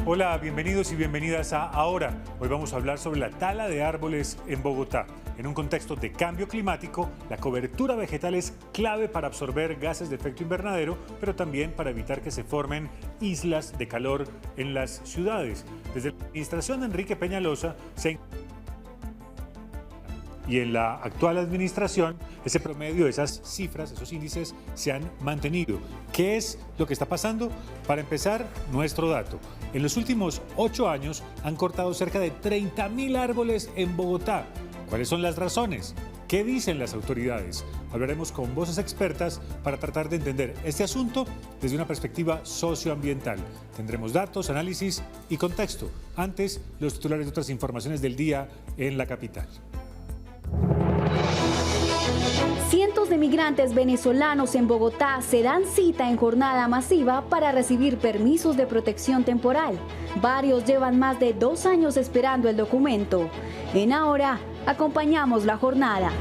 Hola, bienvenidos y bienvenidas a Ahora. Hoy vamos a hablar sobre la tala de árboles en Bogotá. En un contexto de cambio climático, la cobertura vegetal es clave para absorber gases de efecto invernadero, pero también para evitar que se formen islas de calor en las ciudades. Desde la administración de Enrique Peñalosa y en la actual administración, ese promedio, esas cifras, esos índices se han mantenido. ¿Qué es lo que está pasando? Para empezar, nuestro dato. En los últimos 8 años han cortado cerca de 30.000 árboles en Bogotá. ¿Cuáles son las razones? ¿Qué dicen las autoridades? Hablaremos con voces expertas para tratar de entender este asunto desde una perspectiva socioambiental. Tendremos datos, análisis y contexto. Antes, los titulares de otras informaciones del día en la capital. Cientos de migrantes venezolanos en Bogotá se dan cita en jornada masiva para recibir permisos de protección temporal. Varios llevan más de 2 años esperando el documento. En Ahora, acompañamos la jornada.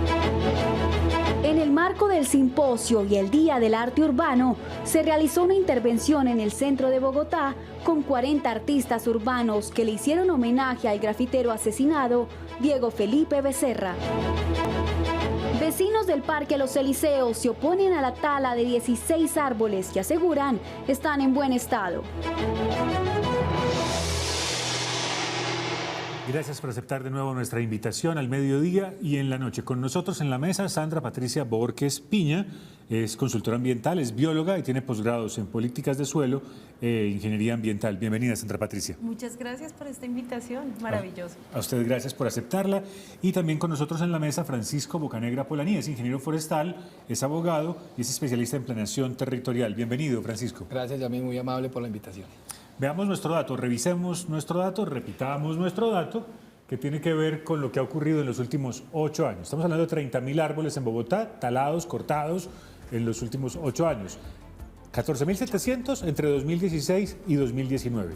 En el marco del simposio y el Día del Arte Urbano, se realizó una intervención en el centro de Bogotá con 40 artistas urbanos que le hicieron homenaje al grafitero asesinado Diego Felipe Becerra. Vecinos del Parque Los Elíseos se oponen a la tala de 16 árboles que aseguran están en buen estado. Gracias por aceptar de nuevo nuestra invitación al mediodía y en la noche. Con nosotros en la mesa Sandra Patricia Borges Piña, es consultora ambiental, es bióloga y tiene posgrados en políticas de suelo e ingeniería ambiental. Bienvenida, Sandra Patricia. Muchas gracias por esta invitación, maravilloso. A usted gracias por aceptarla. Y también con nosotros en la mesa Francisco Bocanegra Polaní, es ingeniero forestal, es abogado y es especialista en planeación territorial. Bienvenido, Francisco. Gracias, Yamil, muy amable por la invitación. Veamos nuestro dato, revisemos nuestro dato, repitamos nuestro dato, que tiene que ver con lo que ha ocurrido en los últimos 8 años. Estamos hablando de 30.000 árboles en Bogotá, talados, cortados en los últimos 8 años. 14.700 entre 2016 y 2019.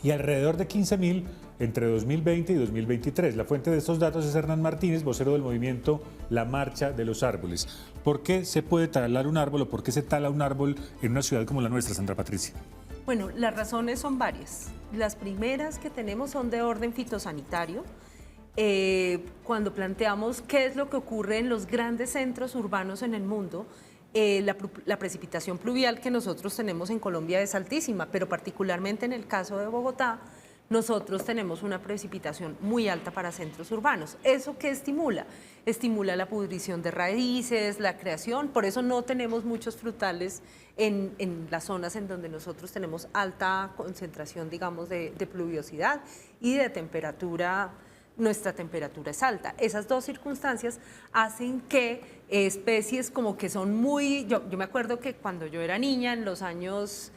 Y alrededor de 15.000 entre 2020 y 2023. La fuente de estos datos es Hernán Martínez, vocero del movimiento La Marcha de los Árboles. ¿Por qué se puede talar un árbol o por qué se tala un árbol en una ciudad como la nuestra, Sandra Patricia? Bueno, las razones son varias. Las primeras que tenemos son de orden fitosanitario. Cuando planteamos qué es lo que ocurre en los grandes centros urbanos en el mundo, la precipitación pluvial que nosotros tenemos en Colombia es altísima, pero particularmente en el caso de Bogotá, nosotros tenemos una precipitación muy alta para centros urbanos. ¿Eso qué estimula? Estimula la pudrición de raíces, la creación, por eso no tenemos muchos frutales en las zonas en donde nosotros tenemos alta concentración, digamos, de pluviosidad y de temperatura. Nuestra temperatura es alta. Esas dos circunstancias hacen que especies como que son muy... Yo me acuerdo que cuando yo era niña, en los años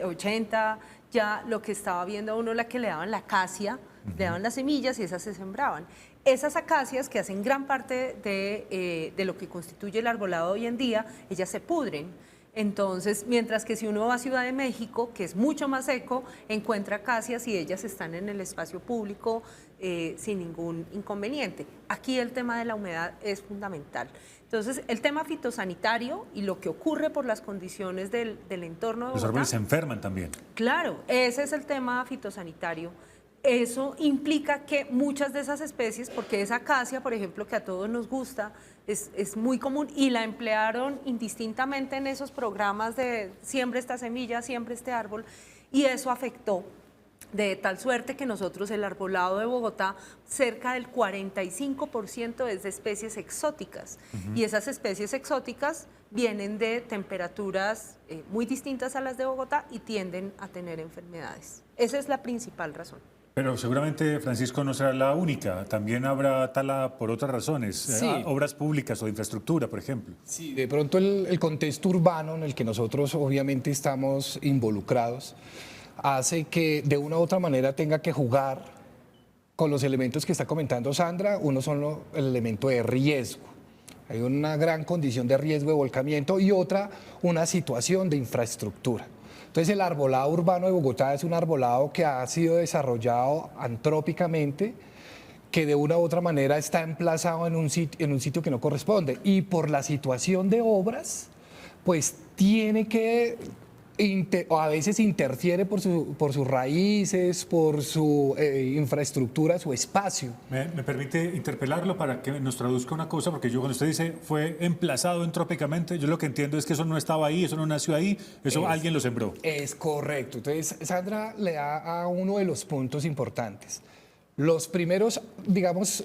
80, ya lo que estaba viendo a uno la que le daban la acacia, le daban las semillas y esas se sembraban. Esas acacias que hacen gran parte de lo que constituye el arbolado hoy en día, ellas se pudren. Entonces, mientras que si uno va a Ciudad de México, que es mucho más seco, encuentra acacias y ellas están en el espacio público sin ningún inconveniente. Aquí el tema de la humedad es fundamental. Entonces, el tema fitosanitario y lo que ocurre por las condiciones del entorno de Bogotá. Los árboles se enferman también. Claro, ese es el tema fitosanitario. Eso implica que muchas de esas especies, porque esa acacia, por ejemplo, que a todos nos gusta, es muy común y la emplearon indistintamente en esos programas de siembra esta semilla, siembra este árbol, y eso afectó de tal suerte que nosotros el arbolado de Bogotá, cerca del 45% es de especies exóticas, y esas especies exóticas vienen de temperaturas muy distintas a las de Bogotá y tienden a tener enfermedades. Esa es la principal razón. Pero seguramente, Francisco, no será la única. También habrá tala por otras razones, Sí. Obras públicas o de infraestructura, por ejemplo. Sí, de pronto el contexto urbano en el que nosotros obviamente estamos involucrados hace que de una u otra manera tenga que jugar con los elementos que está comentando Sandra. Uno son el elemento de riesgo. Hay una gran condición de riesgo de volcamiento y otra, una situación de infraestructura. Entonces el arbolado urbano de Bogotá es un arbolado que ha sido desarrollado antrópicamente, que de una u otra manera está emplazado en un sitio que no corresponde, y por la situación de obras, pues tiene que o a veces interfiere por sus raíces, por su infraestructura, su espacio. ¿Me permite interpelarlo para que nos traduzca una cosa? Porque yo cuando usted dice fue emplazado entrópicamente, yo lo que entiendo es que eso no estaba ahí, eso no nació ahí, eso alguien lo sembró. Es correcto. Entonces, Sandra le da a uno de los puntos importantes. Los primeros, digamos,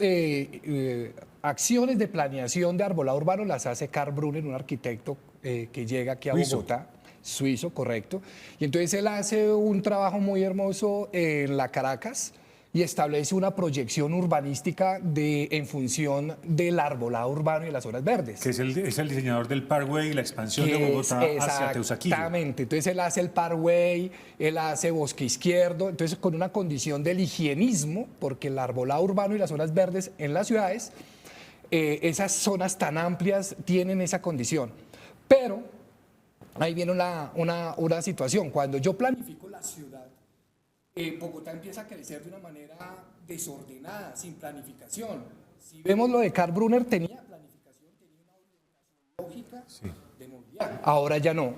acciones de planeación de arbolado urbano las hace Karl Brunner, un arquitecto que llega aquí a Bogotá. Suizo, correcto. Y entonces él hace un trabajo muy hermoso en la Caracas y establece una proyección urbanística en función del arbolado urbano y de las zonas verdes. Que es el diseñador del Parkway y la expansión de Bogotá hacia Teusaquillo. Exactamente. Entonces él hace el Parkway, él hace Bosque Izquierdo, entonces con una condición del higienismo, porque el arbolado urbano y las zonas verdes en las ciudades, esas zonas tan amplias tienen esa condición. Pero ahí viene una situación. Cuando yo planifico la ciudad, Bogotá empieza a crecer de una manera desordenada, sin planificación. Si vemos lo de Karl Brunner, tenía planificación, tenía una orientación lógica de movilidad. Ahora ya no.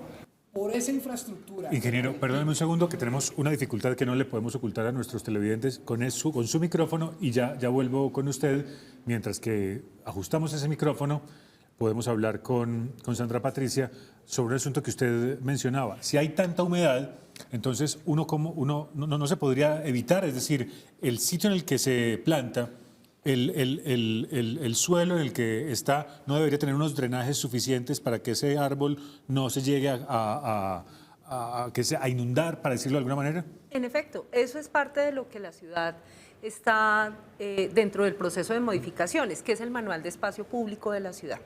Por esa infraestructura... Ingeniero, perdóneme un segundo, que tenemos una dificultad que no le podemos ocultar a nuestros televidentes con su micrófono, y ya vuelvo con usted. Mientras que ajustamos ese micrófono, podemos hablar con Sandra Patricia sobre un asunto que usted mencionaba. Si hay tanta humedad, entonces uno no se podría evitar, es decir, el sitio en el que se planta, el suelo en el que está, no debería tener unos drenajes suficientes para que ese árbol no se llegue a inundar, para decirlo de alguna manera. En efecto, eso es parte de lo que la ciudad está dentro del proceso de modificaciones, que es el Manual de Espacio Público de la ciudad.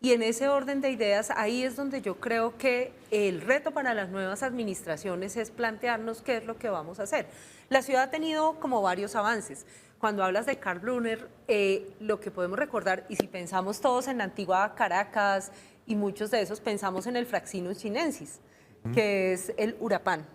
Y en ese orden de ideas, ahí es donde yo creo que el reto para las nuevas administraciones es plantearnos qué es lo que vamos a hacer. La ciudad ha tenido como varios avances. Cuando hablas de Karl Brunner, lo que podemos recordar, y si pensamos todos en la antigua Caracas, y muchos de esos pensamos en el Fraxinus chinensis, que es el urapán.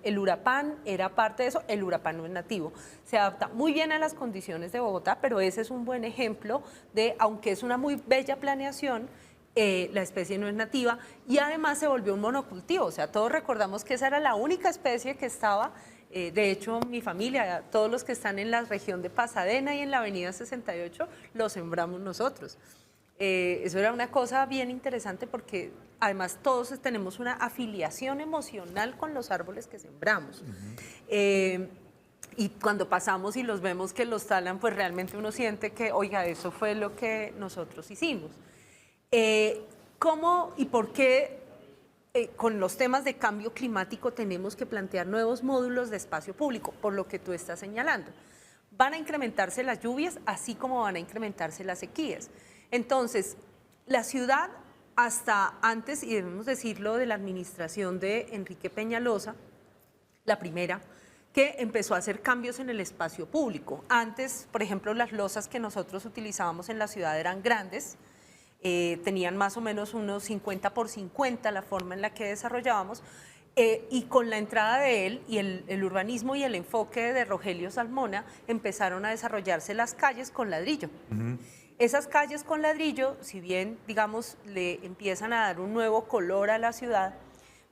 El urapán era parte de eso, el urapán no es nativo. Se adapta muy bien a las condiciones de Bogotá, pero ese es un buen ejemplo de, aunque es una muy bella planeación, la especie no es nativa y además se volvió un monocultivo. O sea, todos recordamos que esa era la única especie que estaba. De hecho, mi familia, todos los que están en la región de Pasadena y en la avenida 68, lo sembramos nosotros. Eso era una cosa bien interesante porque además todos tenemos una afiliación emocional con los árboles que sembramos. Y cuando pasamos y los vemos que los talan, pues realmente uno siente que, oiga, eso fue lo que nosotros hicimos. ¿Cómo y por qué con los temas de cambio climático tenemos que plantear nuevos módulos de espacio público? Por lo que tú estás señalando. Van a incrementarse las lluvias, así como van a incrementarse las sequías. Entonces, la ciudad, hasta antes, y debemos decirlo, de la administración de Enrique Peñalosa, la primera, que empezó a hacer cambios en el espacio público. Antes, por ejemplo, las losas que nosotros utilizábamos en la ciudad eran grandes, tenían más o menos unos 50 por 50 la forma en la que desarrollábamos, y con la entrada de él y el urbanismo y el enfoque de Rogelio Salmona, empezaron a desarrollarse las calles con ladrillo. Esas calles con ladrillo, si bien, digamos, le empiezan a dar un nuevo color a la ciudad,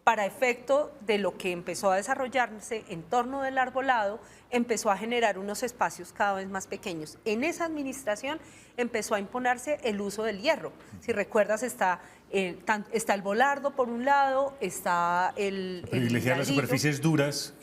para efecto de lo que empezó a desarrollarse en torno del arbolado, empezó a generar unos espacios cada vez más pequeños. En esa administración empezó a imponerse el uso del hierro. Si recuerdas, está el volardo por un lado, está el privilegiar las superficies duras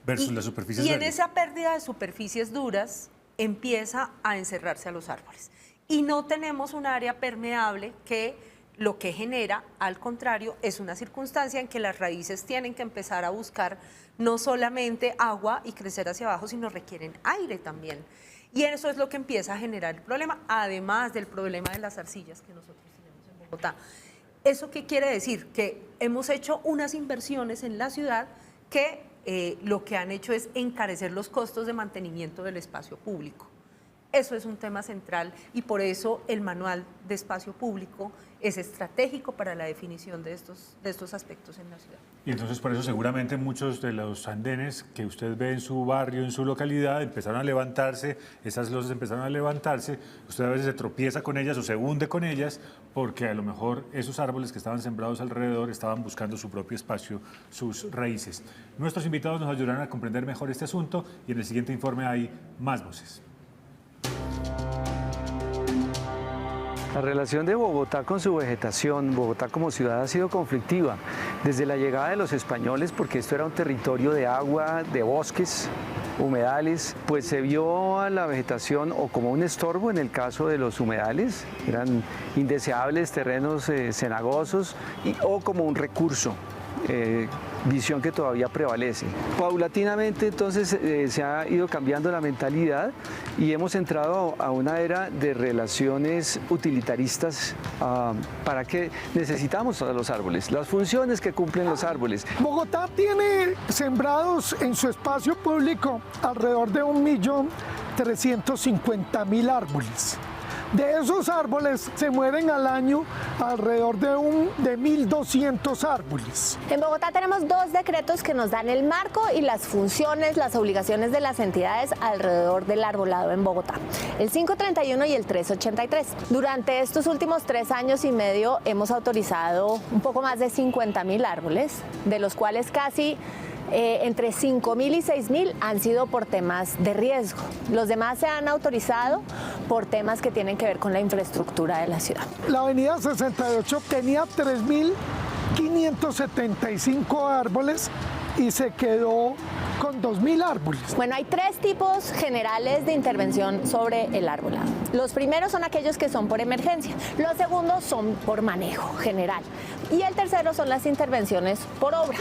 versus las superficies verdes. Y en esa pérdida de superficies duras empieza a encerrarse a los árboles. Y no tenemos un área permeable que lo que genera, al contrario, es una circunstancia en que las raíces tienen que empezar a buscar no solamente agua y crecer hacia abajo, sino requieren aire también. Y eso es lo que empieza a generar el problema, además del problema de las arcillas que nosotros tenemos en Bogotá. ¿Eso qué quiere decir? Que hemos hecho unas inversiones en la ciudad que lo que han hecho es encarecer los costos de mantenimiento del espacio público. Eso es un tema central y por eso el manual de espacio público es estratégico para la definición de estos aspectos en la ciudad. Y entonces por eso seguramente muchos de los andenes que usted ve en su barrio, en su localidad, empezaron a levantarse, esas losas empezaron a levantarse, usted a veces se tropieza con ellas o se hunde con ellas porque a lo mejor esos árboles que estaban sembrados alrededor estaban buscando su propio espacio, sus raíces. Nuestros invitados nos ayudarán a comprender mejor este asunto y en el siguiente informe hay más voces. La relación de Bogotá con su vegetación, Bogotá como ciudad ha sido conflictiva desde la llegada de los españoles, porque esto era un territorio de agua, de bosques, humedales, pues se vio a la vegetación o como un estorbo en el caso de los humedales, eran indeseables terrenos cenagosos, o como un recurso. Visión que todavía prevalece. Paulatinamente entonces se ha ido cambiando la mentalidad y hemos entrado a una era de relaciones utilitaristas. ¿Para qué necesitamos a los árboles? Las funciones que cumplen los árboles. Bogotá tiene sembrados en su espacio público alrededor de 1.350.000 árboles. De esos árboles se mueren al año alrededor de 1.200 árboles. En Bogotá tenemos 2 decretos que nos dan el marco y las funciones, las obligaciones de las entidades alrededor del arbolado en Bogotá. El 531 y el 383. Durante estos últimos 3 años y medio hemos autorizado un poco más de 50.000 árboles, de los cuales casi entre 5.000 y 6.000 han sido por temas de riesgo. Los demás se han autorizado por temas que tienen que ver con la infraestructura de la ciudad. La avenida 68 tenía 3.575 árboles y se quedó con 2.000 árboles. Bueno, hay 3 tipos generales de intervención sobre el arbolado. Los primeros son aquellos que son por emergencia, los segundos son por manejo general y el tercero son las intervenciones por obra,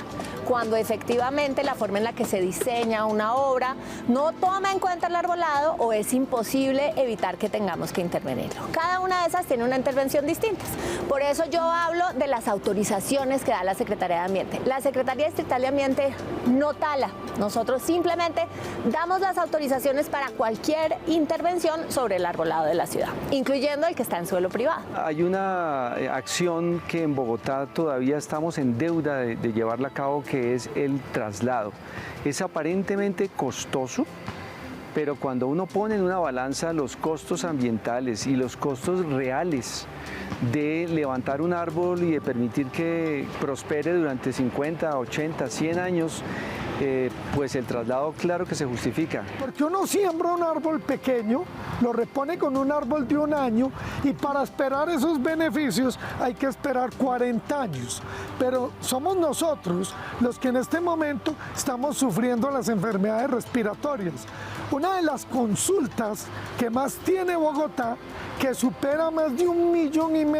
cuando efectivamente la forma en la que se diseña una obra no toma en cuenta el arbolado o es imposible evitar que tengamos que intervenirlo. Cada una de esas tiene una intervención distinta. Por eso yo hablo de las autorizaciones que da la Secretaría de Ambiente. La Secretaría Distrital de Ambiente no tala. Nosotros simplemente damos las autorizaciones para cualquier intervención sobre el arbolado de la ciudad, incluyendo el que está en suelo privado. Hay una acción que en Bogotá todavía estamos en deuda de llevarla a cabo, que es el traslado. Es aparentemente costoso, pero cuando uno pone en una balanza los costos ambientales y los costos reales de levantar un árbol y de permitir que prospere durante 50, 80, 100 años, pues el traslado claro que se justifica. Porque uno siembra un árbol pequeño, lo repone con un árbol de 1 año y para esperar esos beneficios hay que esperar 40 años. Pero somos nosotros los que en este momento estamos sufriendo las enfermedades respiratorias. Una de las consultas que más tiene Bogotá, que supera más de 1,5 millones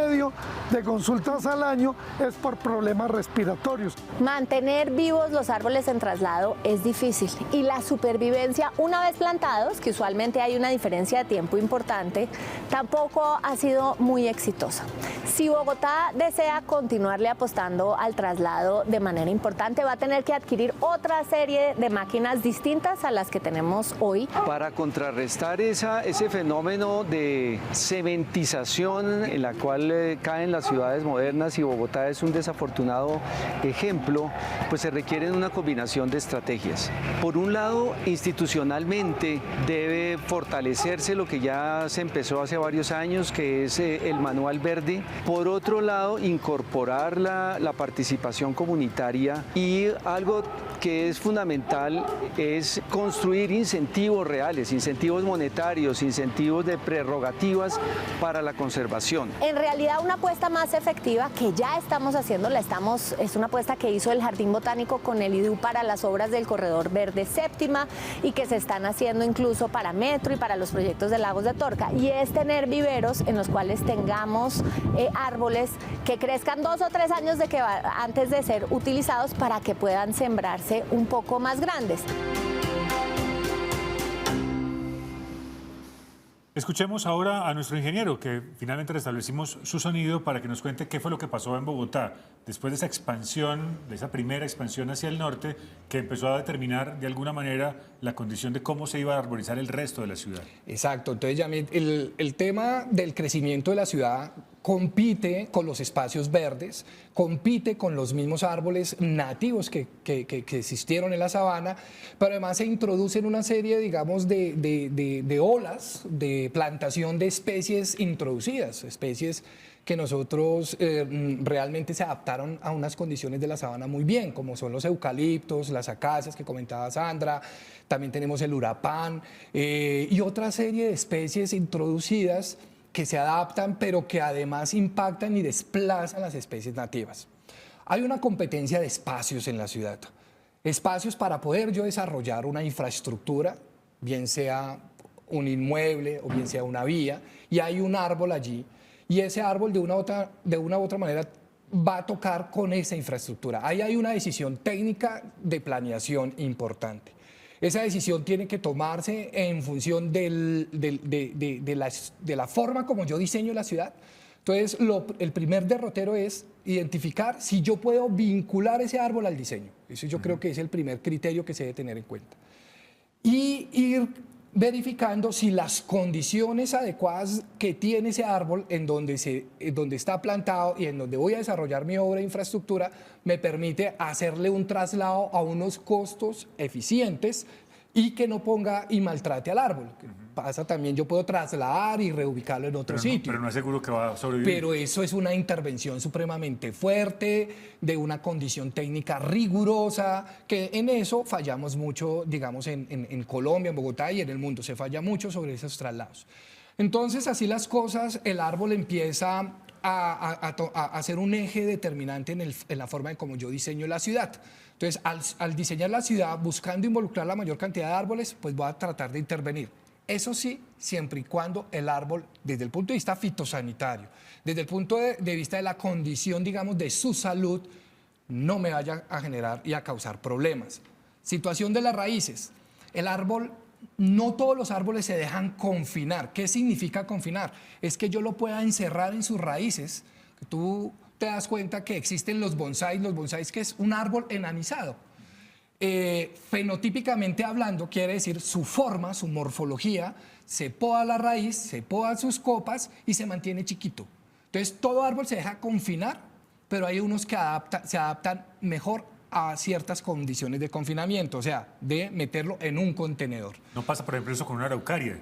de consultas al año, es por problemas respiratorios. Mantener vivos los árboles en traslado es difícil y la supervivencia una vez plantados, que usualmente hay una diferencia de tiempo importante, tampoco ha sido muy exitosa. Si Bogotá desea continuarle apostando al traslado de manera importante, va a tener que adquirir otra serie de máquinas distintas a las que tenemos hoy. Para contrarrestar ese fenómeno de cementización en la cual caen las ciudades modernas, y Bogotá es un desafortunado ejemplo, pues se requiere una combinación de estrategias. Por un lado, institucionalmente debe fortalecerse lo que ya se empezó hace varios años, que es el Manual Verde. Por otro lado, incorporar la participación comunitaria, y algo que es fundamental es construir incentivos reales, incentivos monetarios, incentivos de prerrogativas para la conservación. En realidad, una apuesta más efectiva que ya estamos haciendo, es una apuesta que hizo el Jardín Botánico con el IDU para las obras del Corredor Verde Séptima y que se están haciendo incluso para Metro y para los proyectos de Lagos de Torca, y es tener viveros en los cuales tengamos árboles que crezcan 2 o 3 años antes de ser utilizados para que puedan sembrarse un poco más grandes. Escuchemos ahora a nuestro ingeniero, que finalmente restablecimos su sonido para que nos cuente qué fue lo que pasó en Bogotá después de esa expansión, de esa primera expansión hacia el norte, que empezó a determinar de alguna manera la condición de cómo se iba a arborizar el resto de la ciudad. Exacto, entonces Yamit, el tema del crecimiento de la ciudad compite con los espacios verdes, compite con los mismos árboles nativos que existieron en la sabana, pero además se introducen una serie, digamos, de olas de plantación de especies introducidas, especies que nosotros realmente se adaptaron a unas condiciones de la sabana muy bien, como son los eucaliptos, las acacias que comentaba Sandra, también tenemos el urapán y otra serie de especies introducidas que se adaptan, pero que además impactan y desplazan las especies nativas. Hay una competencia de espacios en la ciudad, espacios para poder yo desarrollar una infraestructura, bien sea un inmueble o bien sea una vía, y hay un árbol allí, y ese árbol de una u otra manera va a tocar con esa infraestructura. Ahí hay una decisión técnica de planeación importante. Esa decisión tiene que tomarse en función de la forma como yo diseño la ciudad. Entonces, el primer derrotero es identificar si yo puedo vincular ese árbol al diseño. Eso yo creo que es el primer criterio que se debe tener en cuenta. Y ir verificando si las condiciones adecuadas que tiene ese árbol en donde está plantado y en donde voy a desarrollar mi obra de infraestructura me permite hacerle un traslado a unos costos eficientes y que no ponga y maltrate al árbol. Pasa también, yo puedo trasladar y reubicarlo en otro sitio. Pero no es seguro que va a sobrevivir. Pero eso es una intervención supremamente fuerte, de una condición técnica rigurosa, que en eso fallamos mucho, digamos, en Colombia, en Bogotá y en el mundo. Se falla mucho sobre esos traslados. Entonces, así las cosas, el árbol empieza a ser un eje determinante en la forma en cómo yo diseño la ciudad. Entonces, al diseñar la ciudad, buscando involucrar la mayor cantidad de árboles, pues voy a tratar de intervenir. Eso sí, siempre y cuando el árbol, desde el punto de vista fitosanitario, desde el punto de vista de la condición, digamos, de su salud, no me vaya a generar y a causar problemas. Situación de las raíces. El árbol, no todos los árboles se dejan confinar. ¿Qué significa confinar? Es que yo lo pueda encerrar en sus raíces. Tú te das cuenta que existen los bonsáis que es un árbol enanizado. Fenotípicamente hablando, quiere decir su forma, su morfología, se poda la raíz, se podan sus copas y se mantiene chiquito. Entonces, todo árbol se deja confinar, pero hay unos que se adaptan mejor a ciertas condiciones de confinamiento, o sea, de meterlo en un contenedor. No pasa, por ejemplo, eso con una araucaria.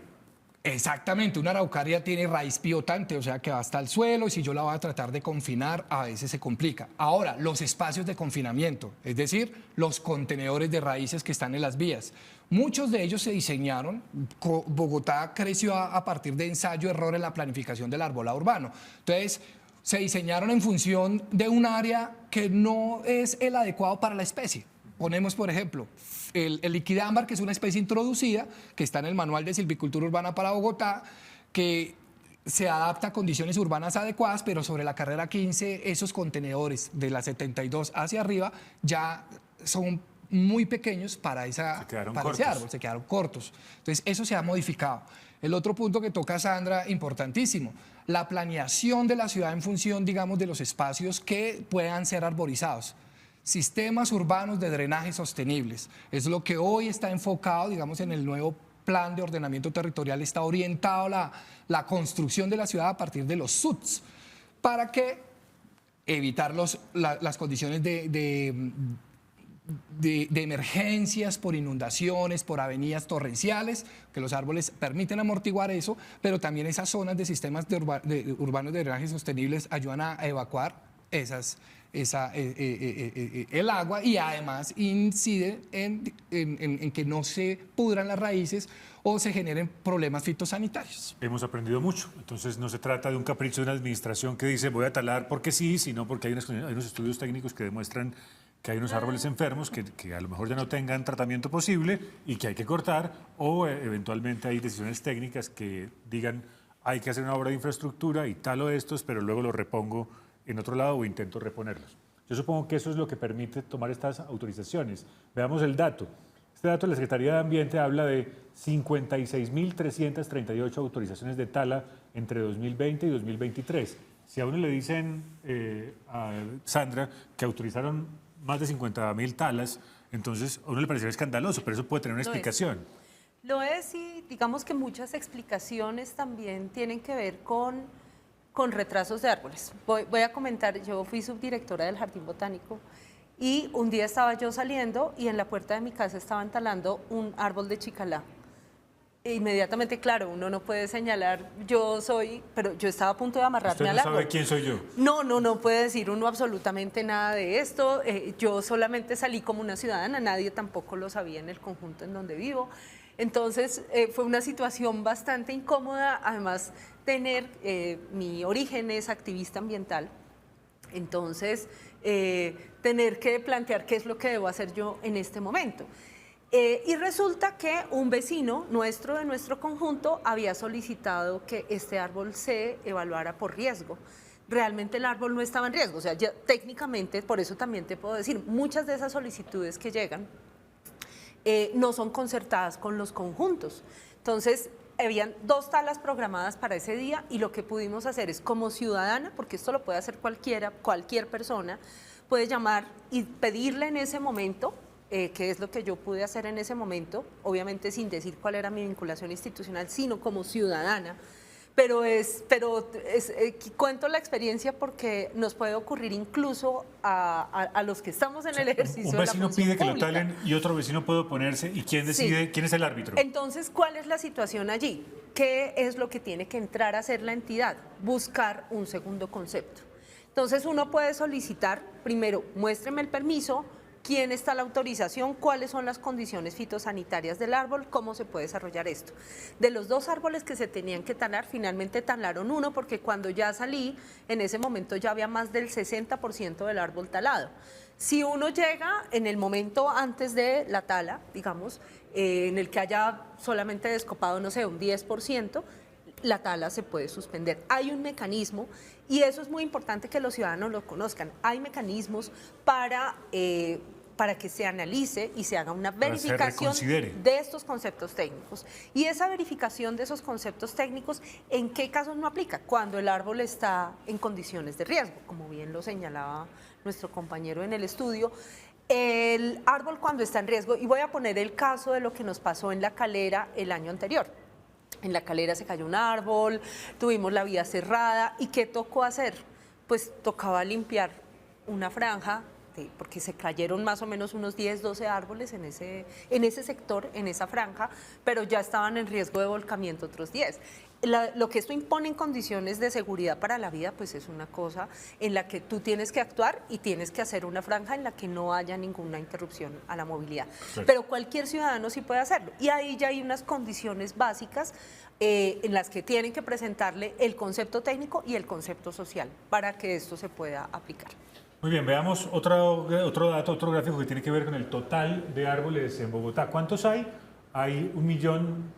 Exactamente, una araucaria tiene raíz pivotante, o sea que va hasta el suelo y si yo la voy a tratar de confinar, a veces se complica. Ahora, los espacios de confinamiento, es decir, los contenedores de raíces que están en las vías. Muchos de ellos se diseñaron, Bogotá creció a partir de ensayo-error en la planificación del arbolado urbano. Entonces, se diseñaron en función de un área que no es el adecuado para la especie. Ponemos, por ejemplo, el liquidámbar, que es una especie introducida, que está en el Manual de Silvicultura Urbana para Bogotá, que se adapta a condiciones urbanas adecuadas, pero sobre la carrera 15, esos contenedores de la 72 hacia arriba ya son muy pequeños para ese árbol, se quedaron cortos. Entonces, eso se ha modificado. El otro punto que toca Sandra, importantísimo, la planeación de la ciudad en función, digamos, de los espacios que puedan ser arborizados. Sistemas urbanos de drenaje sostenibles. Es lo que hoy está enfocado, digamos, en el nuevo plan de ordenamiento territorial, está orientado la construcción de la ciudad a partir de los SUTs, para que evitar las condiciones de emergencias por inundaciones, por avenidas torrenciales, que los árboles permiten amortiguar eso, pero también esas zonas de sistemas urbanos de drenaje sostenibles ayudan a evacuar el agua y además incide en que no se pudran las raíces o se generen problemas fitosanitarios. Hemos aprendido mucho, entonces no se trata de un capricho de una administración que dice voy a talar porque sí, sino porque hay unos estudios técnicos que demuestran que hay unos árboles enfermos que a lo mejor ya no tengan tratamiento posible y que hay que cortar, o eventualmente hay decisiones técnicas que digan hay que hacer una obra de infraestructura y talo estos, pero luego los repongo en otro lado o intento reponerlos. Yo supongo que eso es lo que permite tomar estas autorizaciones. Veamos el dato. Este dato de la Secretaría de Ambiente habla de 56.338 autorizaciones de tala entre 2020 y 2023. Si a uno le dicen, a Sandra, que autorizaron más de 50.000 talas, entonces a uno le parecería escandaloso, pero eso puede tener una explicación. Lo es, y digamos que muchas explicaciones también tienen que ver con retrasos de árboles. Voy a comentar, yo fui subdirectora del Jardín Botánico y un día estaba yo saliendo y en la puerta de mi casa estaban talando un árbol de chicalá. E inmediatamente, claro, uno no puede señalar, pero yo estaba a punto de amarrarme al árbol. ¿Usted no sabe quién soy yo? No puede decir uno absolutamente nada de esto. Yo solamente salí como una ciudadana, nadie tampoco lo sabía en el conjunto en donde vivo. Entonces fue una situación bastante incómoda, además mi origen es activista ambiental, entonces tener que plantear qué es lo que debo hacer yo en este momento. Y resulta que un vecino de nuestro conjunto había solicitado que este árbol se evaluara por riesgo. Realmente el árbol no estaba en riesgo, o sea, ya, técnicamente, por eso también te puedo decir, muchas de esas solicitudes que llegan no son concertadas con los conjuntos. Entonces, habían 2 talas programadas para ese día y lo que pudimos hacer es, como ciudadana, porque esto lo puede hacer cualquier persona, puede llamar y pedirle en ese momento, que es lo que yo pude hacer en ese momento, obviamente sin decir cuál era mi vinculación institucional, sino como ciudadana. Pero cuento la experiencia porque nos puede ocurrir incluso a los que estamos en el ejercicio de la función pide que pública. lo talen y otro vecino puede oponerse. ¿Y quién decide? Sí. ¿Quién es el árbitro? Entonces, ¿cuál es la situación allí? ¿Qué es lo que tiene que entrar a hacer la entidad? Buscar un segundo concepto. Entonces, uno puede solicitar, primero, muéstreme el permiso, quién está la autorización, cuáles son las condiciones fitosanitarias del árbol, cómo se puede desarrollar esto. De los 2 árboles que se tenían que talar, finalmente talaron uno, porque cuando ya salí, en ese momento ya había más del 60% del árbol talado. Si uno llega en el momento antes de la tala, digamos, en el que haya solamente descopado, no sé, un 10%, la tala se puede suspender. Hay un mecanismo, y eso es muy importante que los ciudadanos lo conozcan, hay mecanismos para que se analice y se haga una verificación de estos conceptos técnicos. Y esa verificación de esos conceptos técnicos, ¿en qué casos no aplica? Cuando el árbol está en condiciones de riesgo, como bien lo señalaba nuestro compañero en el estudio. El árbol cuando está en riesgo, y voy a poner el caso de lo que nos pasó en La Calera el año anterior. En La Calera se cayó un árbol, tuvimos la vía cerrada, ¿y qué tocó hacer? Pues tocaba limpiar una franja, porque se cayeron más o menos unos 10, 12 árboles en ese sector, en esa franja, pero ya estaban en riesgo de volcamiento otros 10. Lo que esto impone en condiciones de seguridad para la vida, pues es una cosa en la que tú tienes que actuar y tienes que hacer una franja en la que no haya ninguna interrupción a la movilidad. Claro. Pero cualquier ciudadano sí puede hacerlo. Y ahí ya hay unas condiciones básicas en las que tienen que presentarle el concepto técnico y el concepto social para que esto se pueda aplicar. Muy bien, veamos otro dato, otro gráfico que tiene que ver con el total de árboles en Bogotá. ¿Cuántos hay? Hay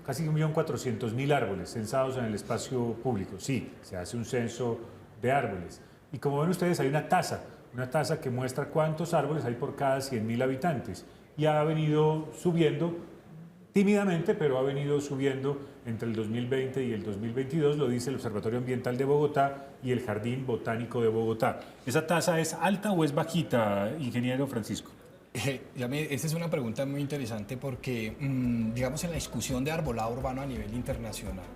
casi 1.400.000 árboles censados en el espacio público. Sí, se hace un censo de árboles. Y como ven ustedes, hay una tasa que muestra cuántos árboles hay por cada 100.000 habitantes. Y ha venido subiendo tímidamente, pero ha venido subiendo entre el 2020 y el 2022, lo dice el Observatorio Ambiental de Bogotá y el Jardín Botánico de Bogotá. ¿Esa tasa es alta o es bajita, ingeniero Francisco? Esta es una pregunta muy interesante porque, digamos, en la discusión de arbolado urbano a nivel internacional,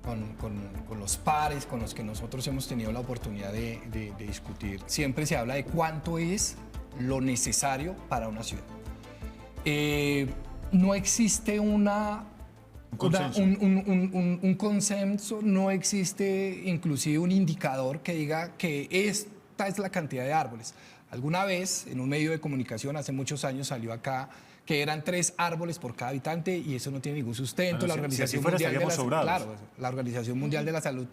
con los pares con los que nosotros hemos tenido la oportunidad de discutir, siempre se habla de cuánto es lo necesario para una ciudad. No existe un consenso, no existe inclusive un indicador que diga que esta es la cantidad de árboles. Alguna vez en un medio de comunicación hace muchos años salió acá que eran 3 árboles por cada habitante y eso no tiene ningún sustento. Bueno, la Organización Mundial de la Salud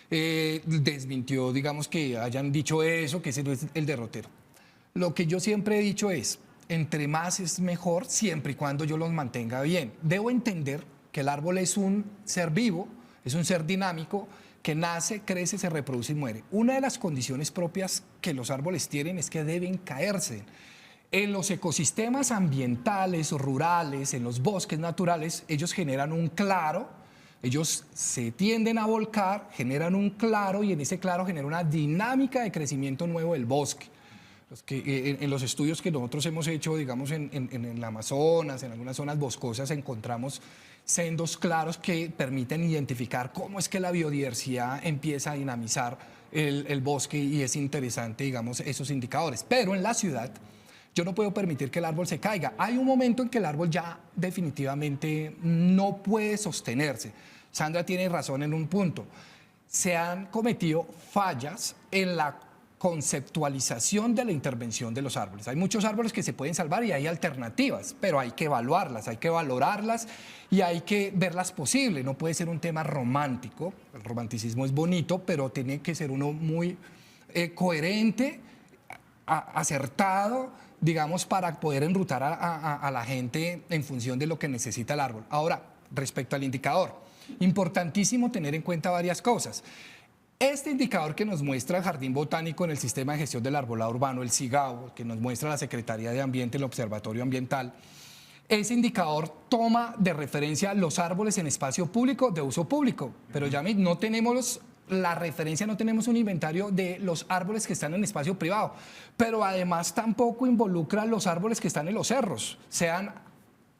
desmintió, digamos, que hayan dicho eso, que ese no es el derrotero. Lo que yo siempre he dicho es, entre más es mejor, siempre y cuando yo los mantenga bien. Debo entender que el árbol es un ser vivo, es un ser dinámico, que nace, crece, se reproduce y muere. Una de las condiciones propias que los árboles tienen es que deben caerse. En los ecosistemas ambientales, rurales, en los bosques naturales, ellos generan un claro, ellos se tienden a volcar, generan un claro y en ese claro genera una dinámica de crecimiento nuevo del bosque. En los estudios que nosotros hemos hecho, digamos, en el Amazonas, en algunas zonas boscosas, encontramos sendos claros que permiten identificar cómo es que la biodiversidad empieza a dinamizar el bosque y es interesante, digamos, esos indicadores. Pero en la ciudad yo no puedo permitir que el árbol se caiga. Hay un momento en que el árbol ya definitivamente no puede sostenerse. Sandra tiene razón en un punto. Se han cometido fallas en la conceptualización de la intervención de los árboles. Hay muchos árboles que se pueden salvar y hay alternativas, pero hay que evaluarlas, hay que valorarlas y hay que verlas posibles. No puede ser un tema romántico. El romanticismo es bonito, pero tiene que ser uno muy coherente, acertado, digamos, para poder enrutar a la gente en función de lo que necesita el árbol. Ahora, respecto al indicador, importantísimo tener en cuenta varias cosas. Este indicador que nos muestra el Jardín Botánico en el Sistema de Gestión del Arbolado Urbano, el SIGAU, que nos muestra la Secretaría de Ambiente, el Observatorio Ambiental, ese indicador toma de referencia los árboles en espacio público de uso público, pero ya no tenemos la referencia, no tenemos un inventario de los árboles que están en espacio privado, pero además tampoco involucra los árboles que están en los cerros, sean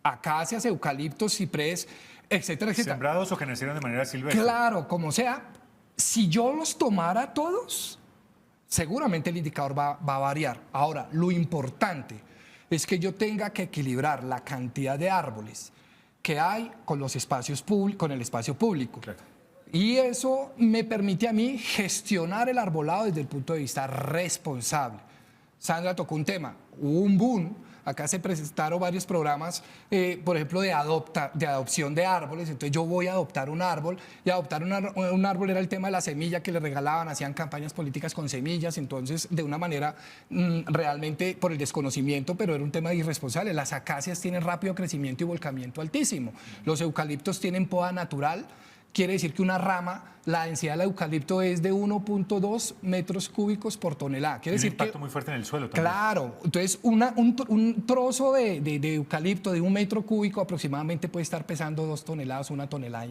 acacias, eucaliptos, ciprés, etcétera, etcétera. Sembrados o que nacieron de manera silvestre. Claro, como sea. Si yo los tomara todos, seguramente el indicador va a variar. Ahora, lo importante es que yo tenga que equilibrar la cantidad de árboles que hay con los espacios con el espacio público. Claro. Y eso me permite a mí gestionar el arbolado desde el punto de vista responsable. Sandra tocó un tema, hubo un boom. Acá se presentaron varios programas, por ejemplo, de adopción de árboles. Entonces yo voy a adoptar un árbol y adoptar un árbol era el tema de la semilla que le regalaban, hacían campañas políticas con semillas. Entonces, de una manera realmente por el desconocimiento, pero era un tema irresponsable. Las acacias tienen rápido crecimiento y volcamiento altísimo. Los eucaliptos tienen poda natural. Quiere decir que una rama, la densidad del eucalipto es de 1.2 metros cúbicos por tonelada. Quiere decir un impacto muy fuerte en el suelo también. Claro, entonces un trozo de eucalipto de 1 metro cúbico aproximadamente puede estar pesando 2 toneladas, 1,5 toneladas,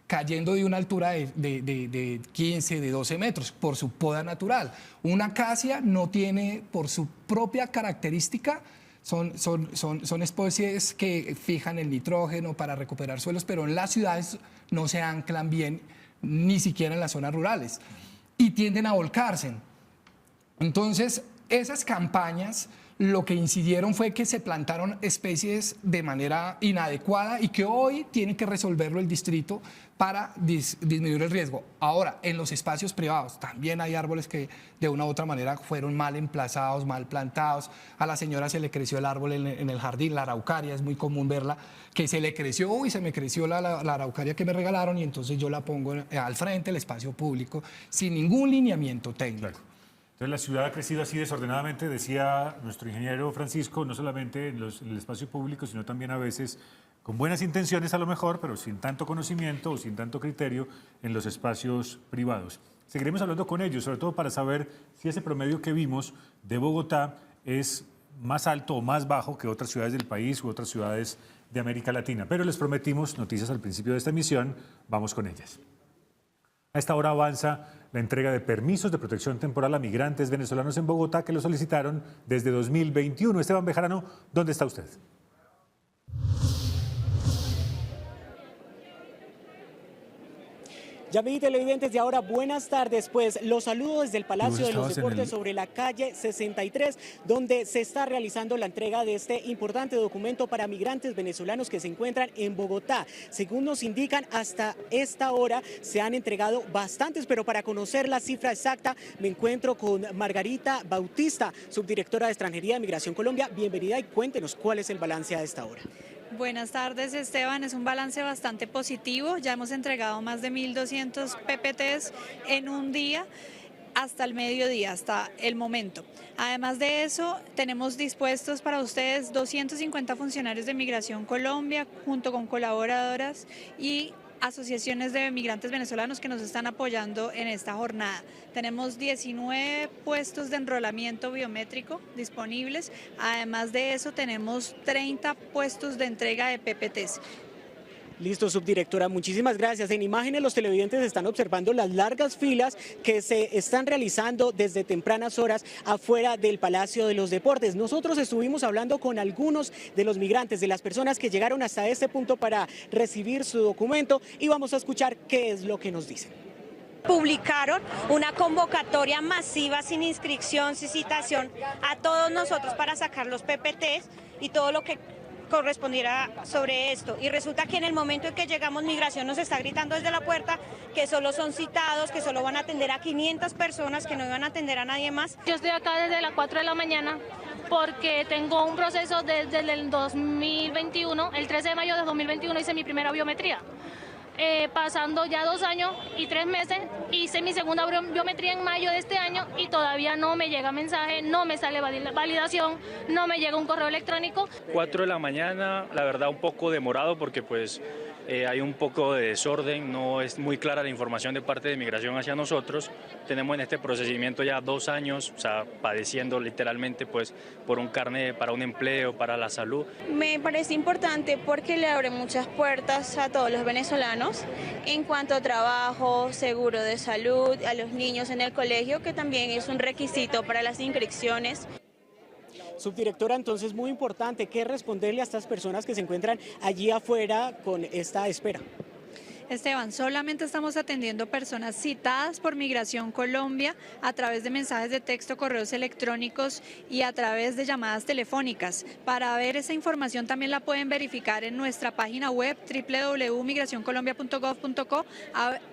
cayendo de una altura de 15, de 12 metros por su poda natural. Una acacia no tiene, por su propia característica, son especies que fijan el nitrógeno para recuperar suelos, pero en las ciudades no se anclan bien, ni siquiera en las zonas rurales, y tienden a volcarse. Entonces, esas campañas lo que incidieron fue que se plantaron especies de manera inadecuada y que hoy tiene que resolverlo el distrito para disminuir el riesgo. Ahora, en los espacios privados también hay árboles que de una u otra manera fueron mal emplazados, mal plantados. A la señora se le creció el árbol en el jardín, la araucaria, es muy común verla, que se le creció y se me creció la araucaria que me regalaron y entonces yo la pongo al frente del espacio público sin ningún lineamiento técnico. Claro. Entonces la ciudad ha crecido así desordenadamente, decía nuestro ingeniero Francisco, no solamente en el espacio público, sino también a veces con buenas intenciones a lo mejor, pero sin tanto conocimiento o sin tanto criterio en los espacios privados. Seguiremos hablando con ellos, sobre todo para saber si ese promedio que vimos de Bogotá es más alto o más bajo que otras ciudades del país u otras ciudades de América Latina. Pero les prometimos noticias al principio de esta emisión, vamos con ellas. A esta hora avanza la entrega de permisos de protección temporal a migrantes venezolanos en Bogotá que lo solicitaron desde 2021. Esteban Bejarano, ¿dónde está usted? Yamil, televidentes de ahora, buenas tardes. Pues los saludo desde el Palacio de los Deportes sobre la calle 63, donde se está realizando la entrega de este importante documento para migrantes venezolanos que se encuentran en Bogotá. Según nos indican, hasta esta hora se han entregado bastantes, pero para conocer la cifra exacta me encuentro con Margarita Bautista, subdirectora de Extranjería de Migración Colombia. Bienvenida y cuéntenos cuál es el balance a esta hora. Buenas tardes, Esteban. Es un balance bastante positivo. Ya hemos entregado más de 1.200 PPTs en un día hasta el mediodía, hasta el momento. Además de eso, tenemos dispuestos para ustedes 250 funcionarios de Migración Colombia junto con colaboradoras y asociaciones de migrantes venezolanos que nos están apoyando en esta jornada. Tenemos 19 puestos de enrolamiento biométrico disponibles, además de eso tenemos 30 puestos de entrega de PPTs. Listo, subdirectora, muchísimas gracias. En imágenes los televidentes están observando las largas filas que se están realizando desde tempranas horas afuera del Palacio de los Deportes. Nosotros estuvimos hablando con algunos de los migrantes, de las personas que llegaron hasta este punto para recibir su documento, y vamos a escuchar qué es lo que nos dicen. Publicaron una convocatoria masiva sin inscripción, sin citación a todos nosotros para sacar los PPTs y todo lo que correspondiera sobre esto, y resulta que en el momento en que llegamos, Migración nos está gritando desde la puerta que solo son citados, que solo van a atender a 500 personas, que no iban a atender a nadie más. Yo estoy acá desde las 4 de la mañana porque tengo un proceso desde el 2021, el 13 de mayo de 2021 hice mi primera biometría. Pasando ya 2 años y 3 meses, hice mi segunda biometría en mayo de este año y todavía no me llega mensaje, no me sale validación, no me llega un correo electrónico. 4 de la mañana, la verdad un poco demorado porque pues hay un poco de desorden, no es muy clara la información de parte de Migración hacia nosotros. Tenemos en este procedimiento ya 2 años, o sea, padeciendo literalmente pues por un carnet para un empleo, para la salud. Me parece importante porque le abre muchas puertas a todos los venezolanos en cuanto a trabajo, seguro de salud, a los niños en el colegio, que también es un requisito para las inscripciones. Subdirectora, entonces muy importante, ¿qué responderle a estas personas que se encuentran allí afuera con esta espera? Esteban, solamente estamos atendiendo personas citadas por Migración Colombia a través de mensajes de texto, correos electrónicos y a través de llamadas telefónicas. Para ver esa información también la pueden verificar en nuestra página web www.migracioncolombia.gov.co.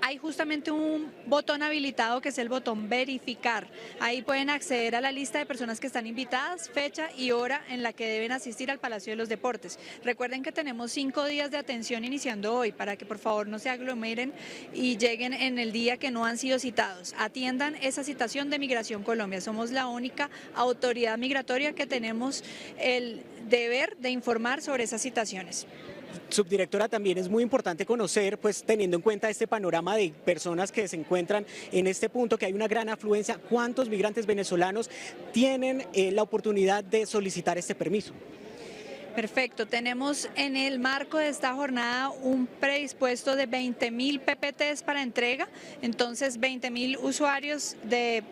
Hay justamente un botón habilitado que es el botón verificar. Ahí pueden acceder a la lista de personas que están invitadas, fecha y hora en la que deben asistir al Palacio de los Deportes. Recuerden que tenemos 5 días de atención iniciando hoy para que por favor no se aglomeren y lleguen en el día que no han sido citados. Atiendan esa citación de Migración Colombia. Somos la única autoridad migratoria que tenemos el deber de informar sobre esas citaciones. Subdirectora, también es muy importante conocer, pues teniendo en cuenta este panorama de personas que se encuentran en este punto, que hay una gran afluencia, ¿cuántos migrantes venezolanos tienen la oportunidad de solicitar este permiso? Perfecto, tenemos en el marco de esta jornada un predispuesto de 20.000 PPTs para entrega, entonces 20.000 usuarios de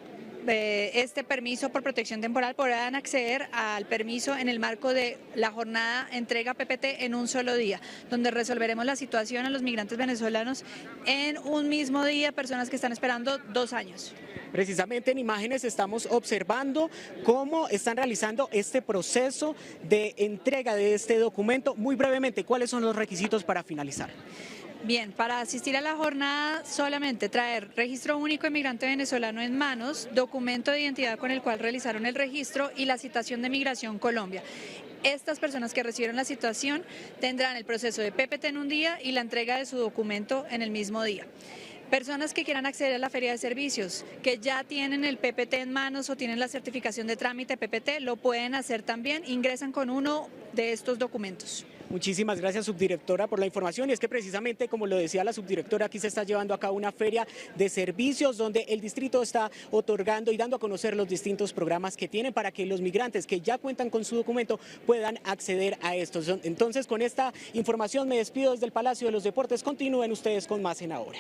este permiso por protección temporal podrán acceder al permiso en el marco de la jornada entrega PPT en un solo día, donde resolveremos la situación a los migrantes venezolanos en un mismo día, personas que están esperando 2 años. Precisamente en imágenes estamos observando cómo están realizando este proceso de entrega de este documento. Muy brevemente, ¿cuáles son los requisitos para finalizar? Bien, para asistir a la jornada solamente traer registro único de migrante venezolano en manos, documento de identidad con el cual realizaron el registro y la citación de Migración Colombia. Estas personas que recibieron la citación tendrán el proceso de PPT en un día y la entrega de su documento en el mismo día. Personas que quieran acceder a la feria de servicios, que ya tienen el PPT en manos o tienen la certificación de trámite PPT, lo pueden hacer también, ingresan con uno de estos documentos. Muchísimas gracias, subdirectora, por la información. Y es que precisamente, como lo decía la subdirectora, aquí se está llevando a cabo una feria de servicios donde el distrito está otorgando y dando a conocer los distintos programas que tienen para que los migrantes que ya cuentan con su documento puedan acceder a estos. Entonces, con esta información me despido desde el Palacio de los Deportes. Continúen ustedes con más en Ahora.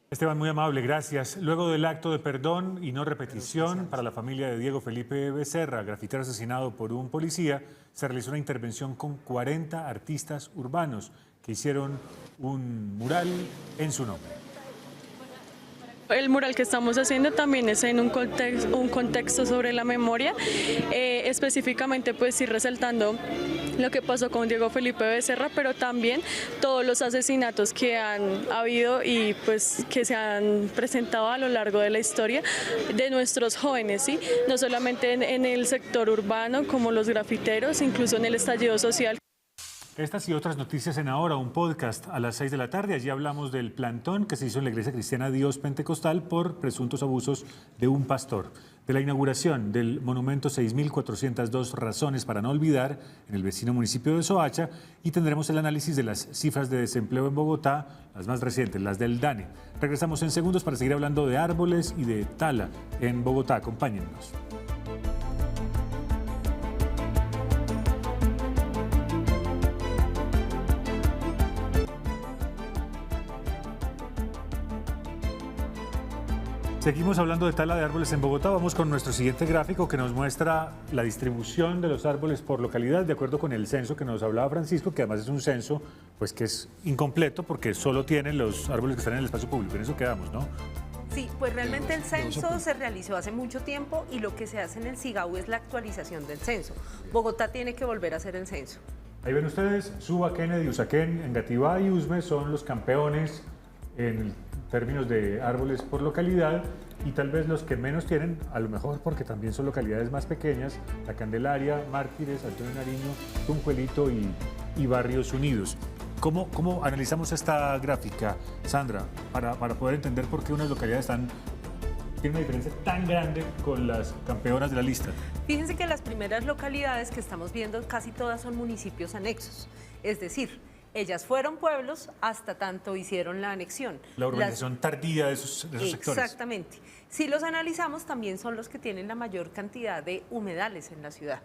Esteban, muy amable, gracias. Luego del acto de perdón y no repetición para la familia de Diego Felipe Becerra, grafitero asesinado por un policía, se realizó una intervención con 40 artistas urbanos que hicieron un mural en su nombre. El mural que estamos haciendo también es en un contexto sobre la memoria, específicamente pues sí resaltando lo que pasó con Diego Felipe Becerra, pero también todos los asesinatos que han habido y pues que se han presentado a lo largo de la historia de nuestros jóvenes, ¿sí? No solamente en el sector urbano como los grafiteros, incluso en el estallido social. Estas y otras noticias en Ahora, un podcast a las 6 de la tarde. Allí hablamos del plantón que se hizo en la Iglesia Cristiana Dios Pentecostal por presuntos abusos de un pastor, de la inauguración del monumento 6.402 razones para no olvidar en el vecino municipio de Soacha, y tendremos el análisis de las cifras de desempleo en Bogotá, las más recientes, las del DANE. Regresamos en segundos para seguir hablando de árboles y de tala en Bogotá. Acompáñennos. Seguimos hablando de tala de árboles en Bogotá. Vamos con nuestro siguiente gráfico que nos muestra la distribución de los árboles por localidad de acuerdo con el censo que nos hablaba Francisco, que además es un censo pues que es incompleto porque solo tiene los árboles que están en el espacio público. En eso quedamos, ¿no? Sí, pues realmente el censo se realizó hace mucho tiempo y lo que se hace en el SIGAU es la actualización del censo. Bogotá tiene que volver a hacer el censo. Ahí ven ustedes, Suba, Kennedy, Usaquén, Engativá y Usme son los campeones en términos de árboles por localidad, y tal vez los que menos tienen, a lo mejor porque también son localidades más pequeñas, La Candelaria, Mártires, Alto de Nariño, Tunjuelito y Barrios Unidos. ¿Cómo analizamos esta gráfica, Sandra, para poder entender por qué unas localidades tienen una diferencia tan grande con las campeonas de la lista? Fíjense que las primeras localidades que estamos viendo casi todas son municipios anexos, es decir, ellas fueron pueblos hasta tanto hicieron la anexión. La urbanización tardía de esos sectores. Exactamente. Si los analizamos, también son los que tienen la mayor cantidad de humedales en la ciudad.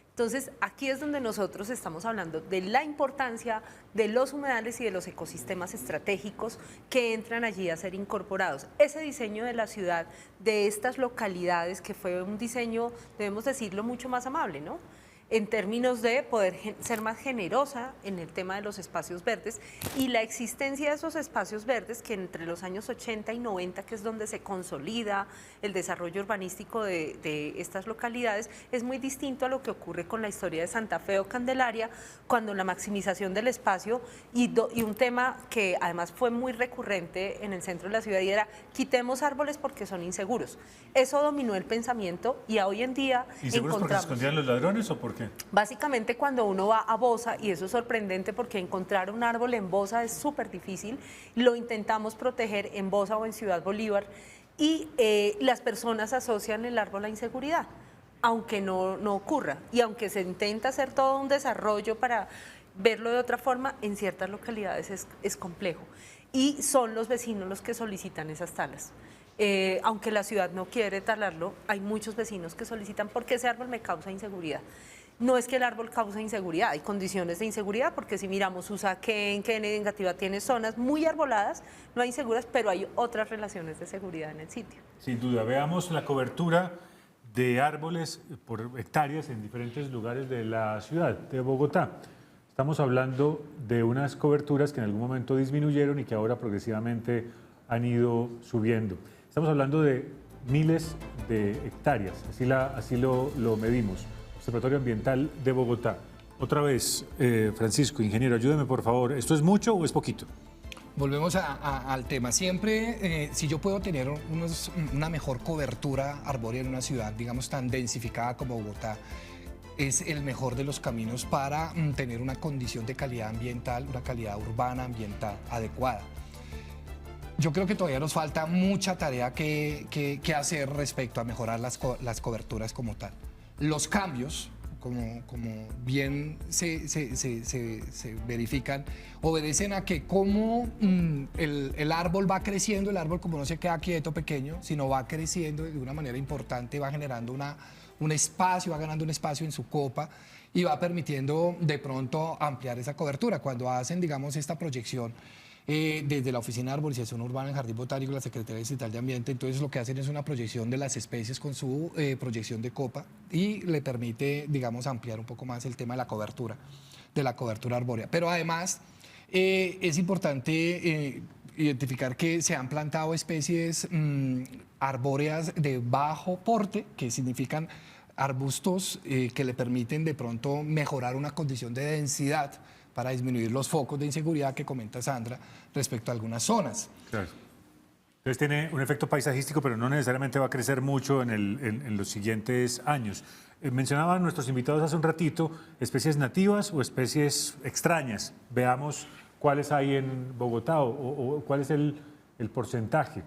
Entonces, aquí es donde nosotros estamos hablando de la importancia de los humedales y de los ecosistemas estratégicos que entran allí a ser incorporados. Ese diseño de la ciudad, de estas localidades, que fue un diseño, debemos decirlo, mucho más amable, ¿no? En términos de poder ser más generosa en el tema de los espacios verdes y la existencia de esos espacios verdes que entre los años 80 y 90, que es donde se consolida el desarrollo urbanístico de estas localidades, es muy distinto a lo que ocurre con la historia de Santa Fe o Candelaria, cuando la maximización del espacio y un tema que además fue muy recurrente en el centro de la ciudad y era quitemos árboles porque son inseguros. Eso dominó el pensamiento y hoy en día ¿inseguros porque se escondían los ladrones o por qué? Básicamente cuando uno va a Bosa, y eso es sorprendente porque encontrar un árbol en Bosa es súper difícil, lo intentamos proteger en Bosa o en Ciudad Bolívar y las personas asocian el árbol a inseguridad, aunque no ocurra y aunque se intenta hacer todo un desarrollo para verlo de otra forma, en ciertas localidades es complejo y son los vecinos los que solicitan esas talas. Aunque la ciudad no quiere talarlo, hay muchos vecinos que solicitan porque ese árbol me causa inseguridad. No es que el árbol cause inseguridad, hay condiciones de inseguridad, porque si miramos Usaquén, Kennedy, Engativá tiene zonas muy arboladas, no hay inseguras, pero hay otras relaciones de seguridad en el sitio. Sin duda, veamos la cobertura de árboles por hectáreas en diferentes lugares de la ciudad de Bogotá. Estamos hablando de unas coberturas que en algún momento disminuyeron y que ahora progresivamente han ido subiendo. Estamos hablando de miles de hectáreas, así lo medimos. Observatorio Ambiental de Bogotá. Otra vez, Francisco, ingeniero, ayúdeme por favor. ¿Esto es mucho o es poquito? Volvemos al tema. Siempre, si yo puedo tener una mejor cobertura arbórea en una ciudad, digamos, tan densificada como Bogotá, es el mejor de los caminos para tener una condición de calidad ambiental, una calidad urbana ambiental adecuada. Yo creo que todavía nos falta mucha tarea que hacer respecto a mejorar las coberturas como tal. Los cambios, como bien se verifican, obedecen a que como el árbol va creciendo, el árbol como no se queda quieto, pequeño, sino va creciendo de una manera importante, va generando un espacio, va ganando un espacio en su copa y va permitiendo de pronto ampliar esa cobertura. Cuando hacen, digamos, esta proyección desde la Oficina de Arborización Urbana en Jardín Botánico, la Secretaría Distrital de Ambiente, entonces lo que hacen es una proyección de las especies con su proyección de copa y le permite, digamos, ampliar un poco más el tema de la cobertura arbórea. Pero además es importante identificar que se han plantado especies arbóreas de bajo porte, que significan arbustos que le permiten de pronto mejorar una condición de densidad para disminuir los focos de inseguridad que comenta Sandra respecto a algunas zonas. Claro. Entonces tiene un efecto paisajístico, pero no necesariamente va a crecer mucho en los siguientes años. Mencionaban nuestros invitados hace un ratito especies nativas o especies extrañas. Veamos cuáles hay en Bogotá o cuál es el porcentaje.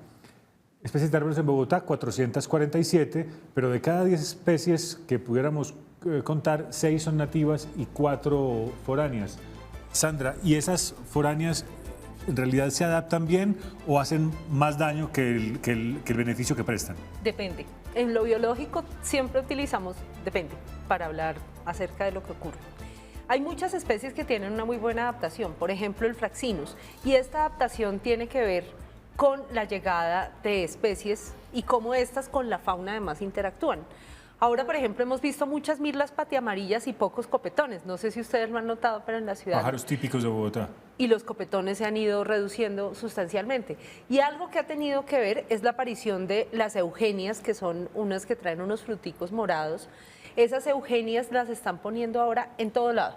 Especies de árboles en Bogotá, 447, pero de cada 10 especies que pudiéramos contar, 6 son nativas y 4 foráneas. Sandra, ¿y esas foráneas en realidad se adaptan bien o hacen más daño que el beneficio que prestan? Depende. En lo biológico siempre utilizamos depende para hablar acerca de lo que ocurre. Hay muchas especies que tienen una muy buena adaptación, por ejemplo el Fraxinus, y esta adaptación tiene que ver con la llegada de especies y cómo estas con la fauna además interactúan. Ahora, por ejemplo, hemos visto muchas mirlas patiamarillas y pocos copetones. No sé si ustedes lo han notado, pero en la ciudad... Pájaros típicos de Bogotá. Y los copetones se han ido reduciendo sustancialmente. Y algo que ha tenido que ver es la aparición de las eugenias, que son unas que traen unos fruticos morados. Esas eugenias las están poniendo ahora en todo lado.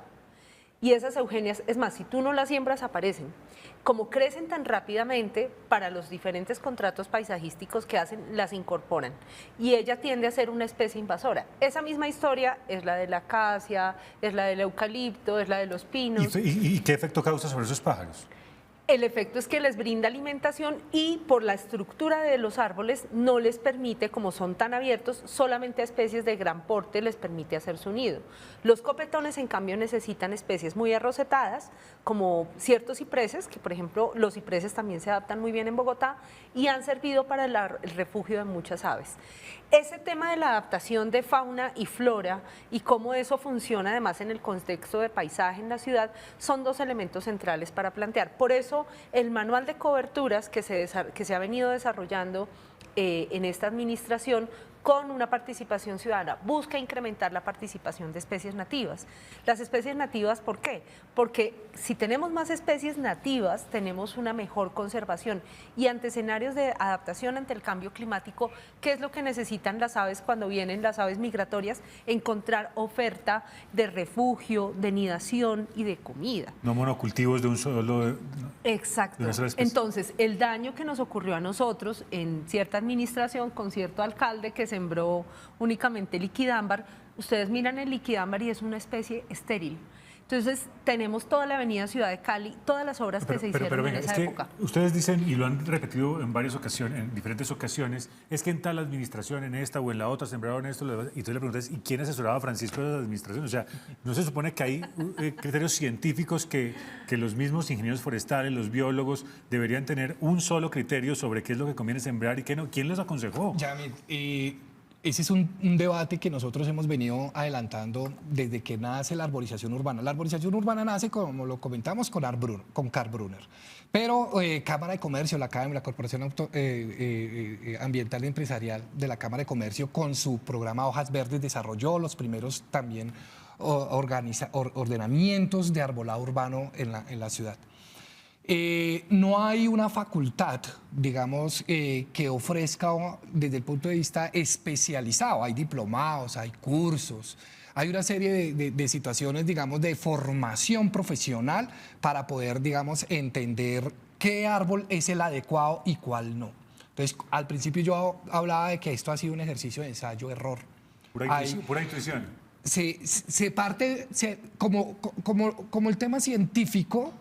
Y esas eugenias, es más, si tú no las siembras, aparecen. Como crecen tan rápidamente, para los diferentes contratos paisajísticos que hacen, las incorporan. Y ella tiende a ser una especie invasora. Esa misma historia es la de la acacia, es la del eucalipto, es la de los pinos. ¿Y qué efecto causa sobre esos pájaros? El efecto es que les brinda alimentación y por la estructura de los árboles no les permite, como son tan abiertos, solamente a especies de gran porte les permite hacer su nido. Los copetones, en cambio, necesitan especies muy arrocetadas, como ciertos cipreses, que por ejemplo los cipreses también se adaptan muy bien en Bogotá y han servido para el refugio de muchas aves. Ese tema de la adaptación de fauna y flora y cómo eso funciona además en el contexto de paisaje en la ciudad son dos elementos centrales para plantear. Por eso el manual de coberturas que se ha venido desarrollando en esta administración con una participación ciudadana, busca incrementar la participación de especies nativas. Las especies nativas, ¿por qué? Porque si tenemos más especies nativas, tenemos una mejor conservación. Y ante escenarios de adaptación ante el cambio climático, ¿qué es lo que necesitan las aves cuando vienen las aves migratorias? Encontrar oferta de refugio, de nidación y de comida. No monocultivos de un solo... Exacto. De una sola especie. Entonces, el daño que nos ocurrió a nosotros en cierta administración con cierto alcalde que sembró únicamente liquidámbar, ustedes miran el liquidámbar y es una especie estéril. Entonces, tenemos toda la avenida Ciudad de Cali, todas las obras que se hicieron en esa época. Ustedes dicen, y lo han repetido en varias ocasiones, en diferentes ocasiones, es que en tal administración, en esta o en la otra, sembraron esto, y entonces le preguntas, ¿y quién asesoraba a Francisco de la administración? O sea, ¿no se supone que hay criterios científicos que los mismos ingenieros forestales, los biólogos, deberían tener un solo criterio sobre qué es lo que conviene sembrar y qué no? ¿Quién les aconsejó? Yamit, ese es un debate que nosotros hemos venido adelantando desde que nace la arborización urbana. La arborización urbana nace, como lo comentamos, con Carl Brunner. Pero Cámara de Comercio, la CAEM, la Corporación Ambiental y Empresarial de la Cámara de Comercio, con su programa Hojas Verdes, desarrolló los primeros también ordenamientos de arbolado urbano en la ciudad. No hay una facultad, digamos, que ofrezca desde el punto de vista especializado. Hay diplomados, hay cursos, hay una serie de situaciones, digamos, de formación profesional para poder, digamos, entender qué árbol es el adecuado y cuál no. Entonces, al principio yo hablaba de que esto ha sido un ejercicio de ensayo-error. Pura intuición. Se parte, como el tema científico,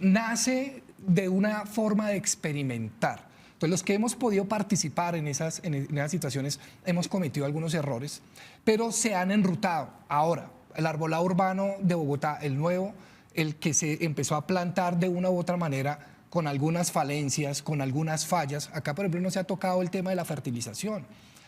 nace de una forma de experimentar. Entonces, los que hemos podido participar en esas situaciones hemos cometido algunos errores, pero se han enrutado. Ahora, el arbolado urbano de Bogotá, el nuevo, el que se empezó a plantar de una u otra manera, con algunas falencias, con algunas fallas. Acá, por ejemplo, no se ha tocado el tema de la fertilización.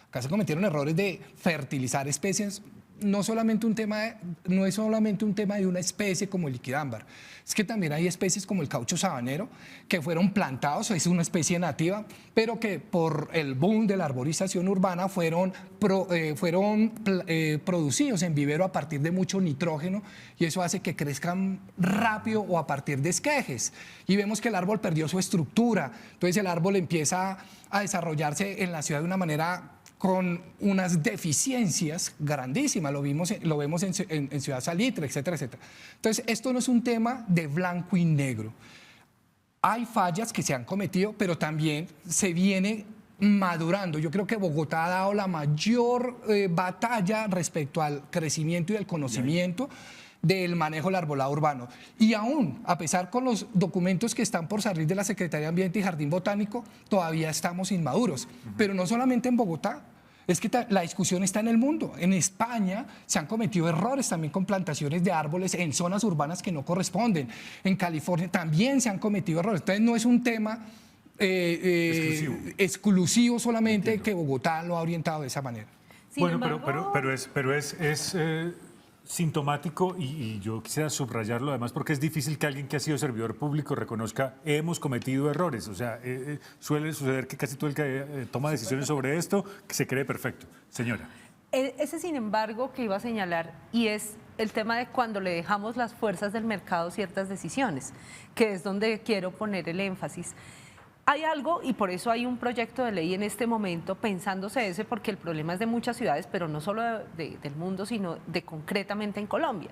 Acá se cometieron errores de fertilizar especies. No es solamente un tema de una especie como el liquidámbar, es que también hay especies como el caucho sabanero que fueron plantados, es una especie nativa, pero que por el boom de la arborización urbana fueron producidos en vivero a partir de mucho nitrógeno y eso hace que crezcan rápido o a partir de esquejes. Y vemos que el árbol perdió su estructura, entonces el árbol empieza a desarrollarse en la ciudad de una manera con unas deficiencias grandísimas, lo vemos en Ciudad Salitre, etcétera, etcétera. Entonces, esto no es un tema de blanco y negro. hay fallas que se han cometido, pero también se viene madurando. Yo creo que Bogotá ha dado la mayor batalla respecto al crecimiento y el conocimiento del manejo del arbolado urbano. Y aún, a pesar con los documentos que están por salir de la Secretaría de Ambiente y Jardín Botánico, todavía estamos inmaduros. Pero no solamente en Bogotá. Es que la discusión está en el mundo. En España se han cometido errores también con plantaciones de árboles en zonas urbanas que no corresponden. En California también se han cometido errores. Entonces no es un tema exclusivo solamente que Bogotá lo ha orientado de esa manera. Bueno, pero es sintomático y yo quisiera subrayarlo además porque es difícil que alguien que ha sido servidor público reconozca hemos cometido errores. O sea, suele suceder que casi todo el que toma decisiones sobre esto que se cree perfecto. Señora. Ese, sin embargo, que iba a señalar, y es el tema de cuando le dejamos las fuerzas del mercado ciertas decisiones, que es donde quiero poner el énfasis. Hay algo, y por eso hay un proyecto de ley en este momento pensándose ese, porque el problema es de muchas ciudades, pero no solo del mundo, sino de concretamente en Colombia.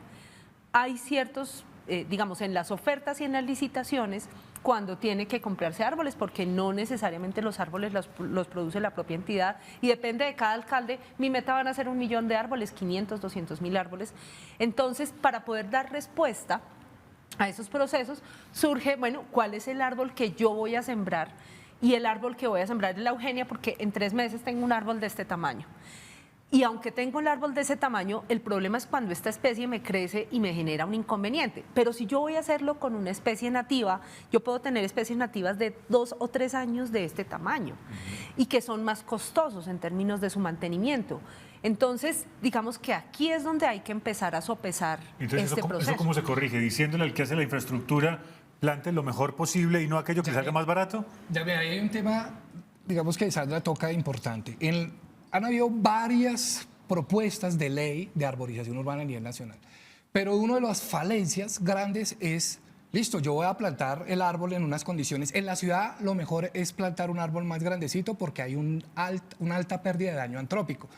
Hay ciertos, digamos, en las ofertas y en las licitaciones, cuando tiene que comprarse árboles, porque no necesariamente los árboles los produce la propia entidad, y depende de cada alcalde. Mi meta van a ser 1 millón de árboles, 500, 200.000 árboles. Entonces, para poder dar respuesta a esos procesos, surge, bueno, ¿cuál es el árbol que yo voy a sembrar? Y el árbol que voy a sembrar es la eugenia, porque en 3 meses tengo un árbol de este tamaño. Y aunque tengo el árbol de ese tamaño, el problema es cuando esta especie me crece y me genera un inconveniente. Pero si yo voy a hacerlo con una especie nativa, yo puedo tener especies nativas de 2 o 3 años de este tamaño y que son más costosos en términos de su mantenimiento. Entonces, digamos que aquí es donde hay que empezar a sopesar este proceso. ¿Eso cómo se corrige? Diciéndole al que hace la infraestructura, plante lo mejor posible y no aquello que salga más barato. Ya ve, hay un tema, digamos que Sandra toca importante. Han habido varias propuestas de ley de arborización urbana a nivel nacional, pero una de las falencias grandes es, listo, yo voy a plantar el árbol en unas condiciones. En la ciudad lo mejor es plantar un árbol más grandecito porque hay una alta pérdida de daño antrópico.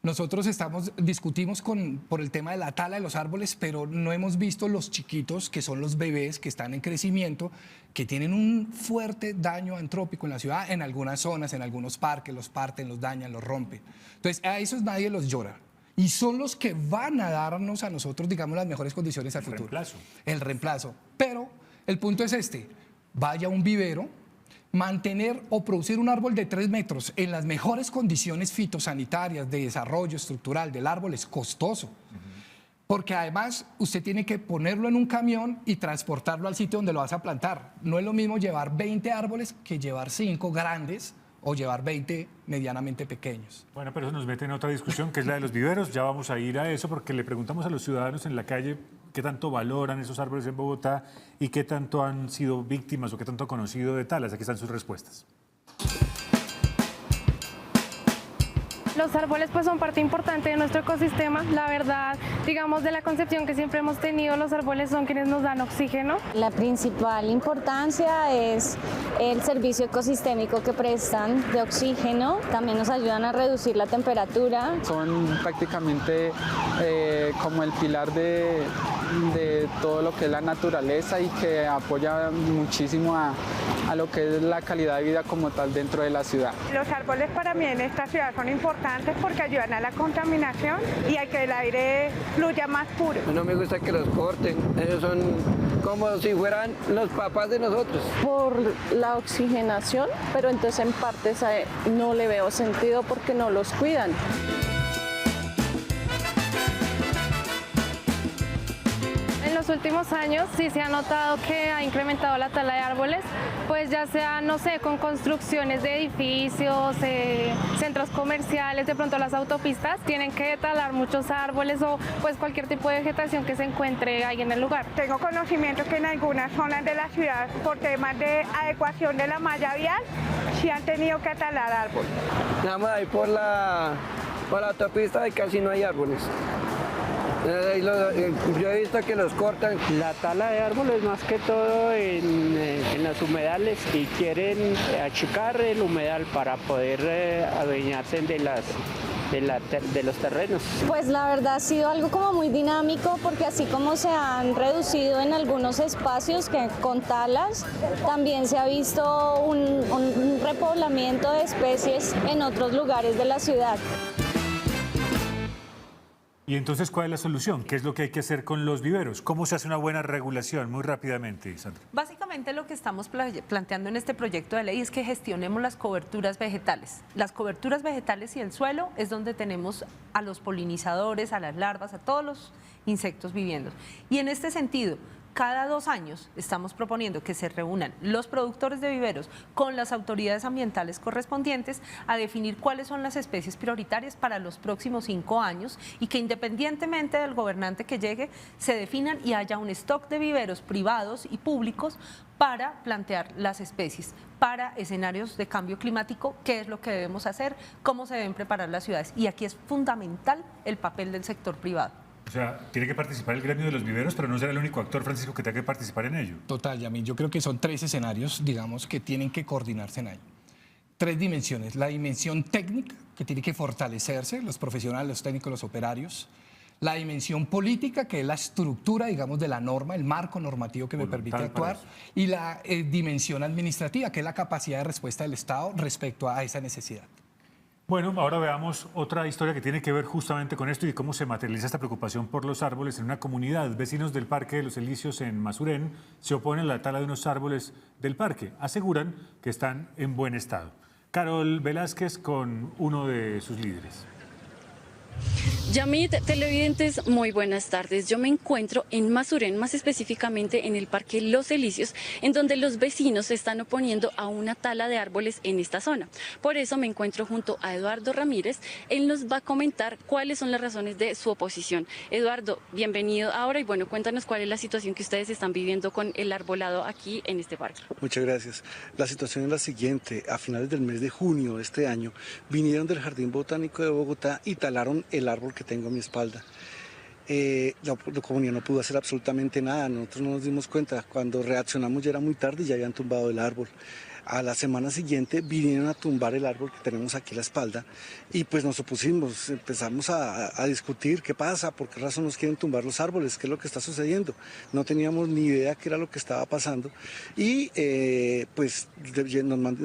Nosotros discutimos por el tema de la tala de los árboles, pero no hemos visto los chiquitos, que son los bebés que están en crecimiento, que tienen un fuerte daño antrópico en la ciudad, en algunas zonas, en algunos parques, los parten, los dañan, los rompen. Entonces, a esos nadie los llora. Y son los que van a darnos a nosotros, digamos, las mejores condiciones al futuro. El reemplazo. Pero el punto es vaya a un vivero, mantener o producir un árbol de 3 metros en las mejores condiciones fitosanitarias de desarrollo estructural del árbol es costoso. Porque además usted tiene que ponerlo en un camión y transportarlo al sitio donde lo vas a plantar. No es lo mismo llevar 20 árboles que llevar 5 grandes o llevar 20 medianamente pequeños. Bueno, pero eso nos mete en otra discusión, que es la de los viveros. Ya vamos a ir a eso, porque le preguntamos a los ciudadanos en la calle qué tanto valoran esos árboles en Bogotá y qué tanto han sido víctimas o qué tanto han conocido de talas. Aquí están sus respuestas. Los árboles pues son parte importante de nuestro ecosistema. La verdad, digamos, de la concepción que siempre hemos tenido, los árboles son quienes nos dan oxígeno. La principal importancia es el servicio ecosistémico que prestan de oxígeno. También nos ayudan a reducir la temperatura. Son prácticamente como el pilar de todo lo que es la naturaleza y que apoya muchísimo a lo que es la calidad de vida como tal dentro de la ciudad. Los árboles para mí en esta ciudad son importantes porque ayudan a la contaminación y a que el aire fluya más puro. No me gusta que los corten, ellos son como si fueran los papás de nosotros. Por la oxigenación, pero entonces en parte no le veo sentido porque no los cuidan. En los últimos años sí se ha notado que ha incrementado la tala de árboles, pues ya sea, no sé, con construcciones de edificios, centros comerciales, de pronto las autopistas, tienen que talar muchos árboles o pues cualquier tipo de vegetación que se encuentre ahí en el lugar. Tengo conocimiento que en algunas zonas de la ciudad, por temas de adecuación de la malla vial, sí han tenido que talar árboles. Nada más ahí por la autopista y casi no hay árboles. Yo he visto que los cortan. La tala de árboles más que todo en las humedales y quieren achicar el humedal para poder adueñarse de de los terrenos. Pues la verdad ha sido algo como muy dinámico, porque así como se han reducido en algunos espacios que con talas, también se ha visto un repoblamiento de especies en otros lugares de la ciudad. Y entonces, ¿cuál es la solución? ¿Qué es lo que hay que hacer con los viveros? ¿Cómo se hace una buena regulación? Muy rápidamente, Sandra. Básicamente lo que estamos planteando en este proyecto de ley es que gestionemos las coberturas vegetales. Las coberturas vegetales y el suelo es donde tenemos a los polinizadores, a las larvas, a todos los insectos viviendo. Y en este sentido, cada 2 años estamos proponiendo que se reúnan los productores de viveros con las autoridades ambientales correspondientes a definir cuáles son las especies prioritarias para los próximos 5 años y que independientemente del gobernante que llegue, se definan y haya un stock de viveros privados y públicos para plantear las especies, para escenarios de cambio climático, qué es lo que debemos hacer, cómo se deben preparar las ciudades. Y aquí es fundamental el papel del sector privado. O sea, tiene que participar el gremio de los viveros, pero no será el único actor, Francisco, que tenga que participar en ello. Total, Yamil, yo creo que son 3 escenarios, digamos, que tienen que coordinarse en ahí. 3 dimensiones. La dimensión técnica, que tiene que fortalecerse, los profesionales, los técnicos, los operarios. La dimensión política, que es la estructura, digamos, de la norma, el marco normativo que me permite actuar. Y la dimensión administrativa, que es la capacidad de respuesta del Estado respecto a esa necesidad. Bueno, ahora veamos otra historia que tiene que ver justamente con esto y cómo se materializa esta preocupación por los árboles en una comunidad. Vecinos del Parque de los Elíseos en Masuren se oponen a la tala de unos árboles del parque. Aseguran que están en buen estado. Carol Velázquez con uno de sus líderes. Yamit, televidentes, muy buenas tardes. Yo me encuentro en Masuren, más específicamente en el Parque Los Elíseos, en donde los vecinos se están oponiendo a una tala de árboles en esta zona. Por eso me encuentro junto a Eduardo Ramírez. Él nos va a comentar cuáles son las razones de su oposición. Eduardo, bienvenido ahora y bueno, cuéntanos cuál es la situación que ustedes están viviendo con el arbolado aquí en este parque. Muchas gracias. La situación es la siguiente. A finales del mes de junio de este año vinieron del Jardín Botánico de Bogotá y talaron el árbol que tengo a mi espalda. La comunidad no pudo hacer absolutamente nada, nosotros no nos dimos cuenta, cuando reaccionamos ya era muy tarde y ya habían tumbado el árbol. A la semana siguiente vinieron a tumbar el árbol que tenemos aquí a la espalda y pues nos opusimos, empezamos a discutir qué pasa, por qué razón nos quieren tumbar los árboles, qué es lo que está sucediendo. No teníamos ni idea qué era lo que estaba pasando y pues nos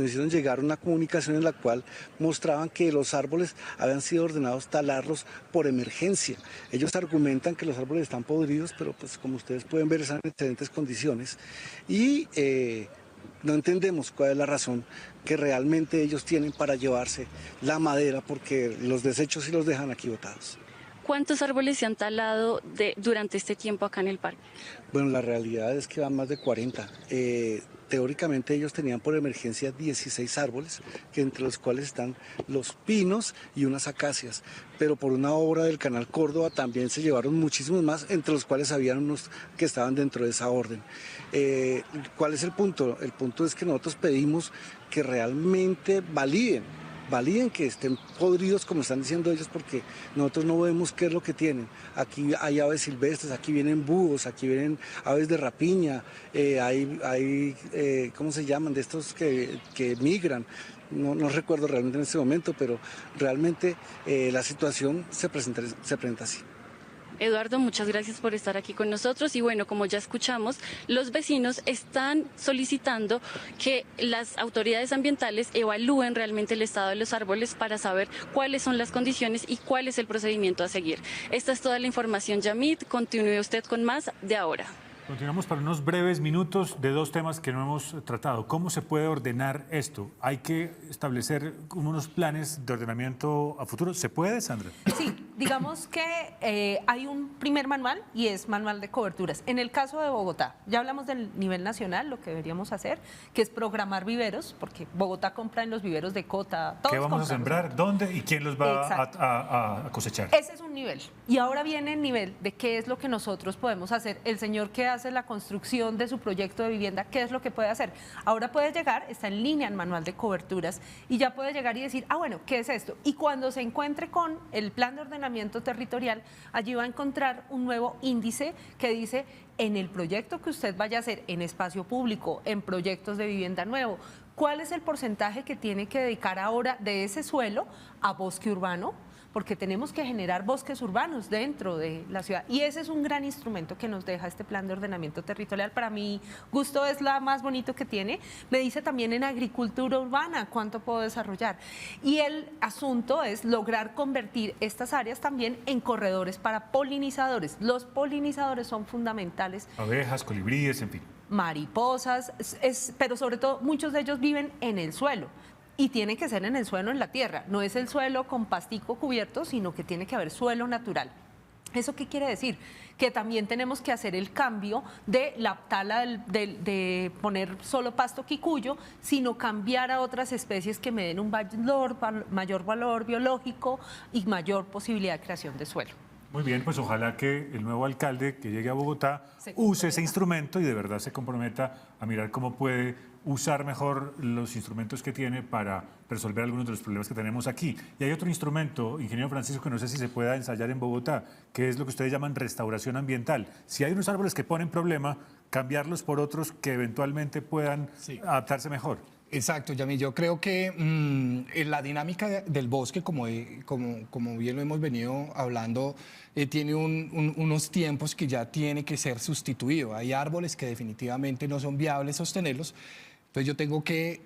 hicieron llegar una comunicación en la cual mostraban que los árboles habían sido ordenados talarlos por emergencia. Ellos argumentan que los árboles están podridos, pero pues como ustedes pueden ver están en excelentes condiciones y no entendemos cuál es la razón que realmente ellos tienen para llevarse la madera, porque los desechos sí los dejan aquí botados. ¿Cuántos árboles se han talado durante este tiempo acá en el parque? Bueno, la realidad es que van más de 40. Teóricamente ellos tenían por emergencia 16 árboles, que entre los cuales están los pinos y unas acacias, pero por una obra del Canal Córdoba también se llevaron muchísimos más, entre los cuales habían unos que estaban dentro de esa orden. ¿Cuál es el punto? El punto es que nosotros pedimos que realmente validen que estén podridos como están diciendo ellos, porque nosotros no vemos qué es lo que tienen. Aquí hay aves silvestres, aquí vienen búhos, aquí vienen aves de rapiña, hay ¿cómo se llaman? De estos que migran. No recuerdo realmente en este momento, pero realmente la situación se presenta así. Eduardo, muchas gracias por estar aquí con nosotros y bueno, como ya escuchamos, los vecinos están solicitando que las autoridades ambientales evalúen realmente el estado de los árboles para saber cuáles son las condiciones y cuál es el procedimiento a seguir. Esta es toda la información, Yamit. Continúe usted con más de ahora. Continuamos para unos breves minutos de 2 temas que no hemos tratado. ¿Cómo se puede ordenar esto? ¿Hay que establecer unos planes de ordenamiento a futuro? ¿Se puede, Sandra? Sí, digamos que hay un primer manual y es manual de coberturas. En el caso de Bogotá, ya hablamos del nivel nacional, lo que deberíamos hacer, que es programar viveros, porque Bogotá compra en los viveros de Cota. ¿Qué vamos a sembrar? ¿Dónde? ¿Y quién los va a cosechar? Ese es un nivel. Y ahora viene el nivel de qué es lo que nosotros podemos hacer. El señor que hace la construcción de su proyecto de vivienda, ¿qué es lo que puede hacer? Ahora puede llegar, está en línea el manual de coberturas y ya puede llegar y decir, bueno, ¿qué es esto? Y cuando se encuentre con el plan de ordenamiento territorial, allí va a encontrar un nuevo índice que dice, en el proyecto que usted vaya a hacer en espacio público, en proyectos de vivienda nuevo, ¿cuál es el porcentaje que tiene que dedicar ahora de ese suelo a bosque urbano, porque tenemos que generar bosques urbanos dentro de la ciudad. Y ese es un gran instrumento que nos deja este plan de ordenamiento territorial. Para mi gusto es la más bonito que tiene. Me dice también en agricultura urbana cuánto puedo desarrollar. Y el asunto es lograr convertir estas áreas también en corredores para polinizadores. Los polinizadores son fundamentales. Abejas, colibríes, en fin. Mariposas, pero sobre todo muchos de ellos viven en el suelo. Y tiene que ser en el suelo, en la tierra. No es el suelo con pastico cubierto, sino que tiene que haber suelo natural. ¿Eso qué quiere decir? Que también tenemos que hacer el cambio de la tala de poner solo pasto quicuyo, sino cambiar a otras especies que me den un mayor valor biológico y mayor posibilidad de creación de suelo. Muy bien, pues ojalá que el nuevo alcalde que llegue a Bogotá use ese instrumento y de verdad se comprometa a mirar cómo puede usar mejor los instrumentos que tiene para resolver algunos de los problemas que tenemos aquí. Y hay otro instrumento, ingeniero Francisco, que no sé si se pueda ensayar en Bogotá, que es lo que ustedes llaman restauración ambiental. Si hay unos árboles que ponen problema, cambiarlos por otros que eventualmente puedan adaptarse mejor. Exacto, Yamil. Yo creo que la dinámica del bosque, como bien lo hemos venido hablando, tiene unos tiempos que ya tiene que ser sustituido. Hay árboles que definitivamente no son viables sostenerlos, entonces yo tengo que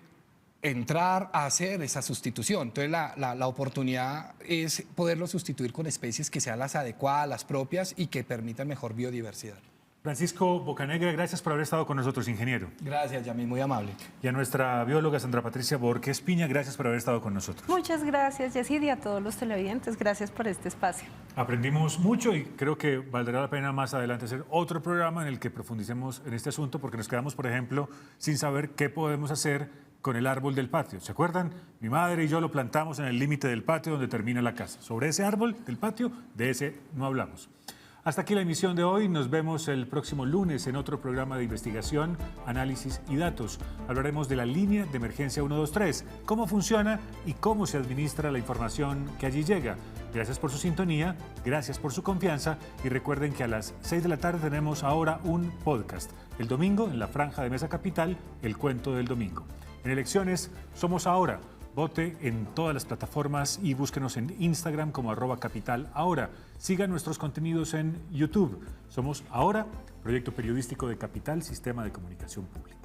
entrar a hacer esa sustitución. Entonces la oportunidad es poderlo sustituir con especies que sean las adecuadas, las propias y que permitan mejor biodiversidad. Francisco Bocanegra, gracias por haber estado con nosotros, ingeniero. Gracias, Yamil, muy amable. Y a nuestra bióloga Sandra Patricia Borges Piña, gracias por haber estado con nosotros. Muchas gracias, Yesid, y a todos los televidentes, gracias por este espacio. Aprendimos mucho y creo que valdrá la pena más adelante hacer otro programa en el que profundicemos en este asunto, porque nos quedamos, por ejemplo, sin saber qué podemos hacer con el árbol del patio. ¿Se acuerdan? Mi madre y yo lo plantamos en el límite del patio donde termina la casa. Sobre ese árbol del patio, de ese no hablamos. Hasta aquí la emisión de hoy. Nos vemos el próximo lunes en otro programa de investigación, análisis y datos. Hablaremos de la línea de emergencia 123, cómo funciona y cómo se administra la información que allí llega. Gracias por su sintonía, gracias por su confianza y recuerden que a las 6 de la tarde tenemos ahora un podcast. El domingo, en la franja de Mesa Capital, El Cuento del Domingo. En elecciones, somos ahora. Vote en todas las plataformas y búsquenos en Instagram como @capitalahora. Sigan nuestros contenidos en YouTube. Somos Ahora, proyecto periodístico de Capital, Sistema de Comunicación Pública.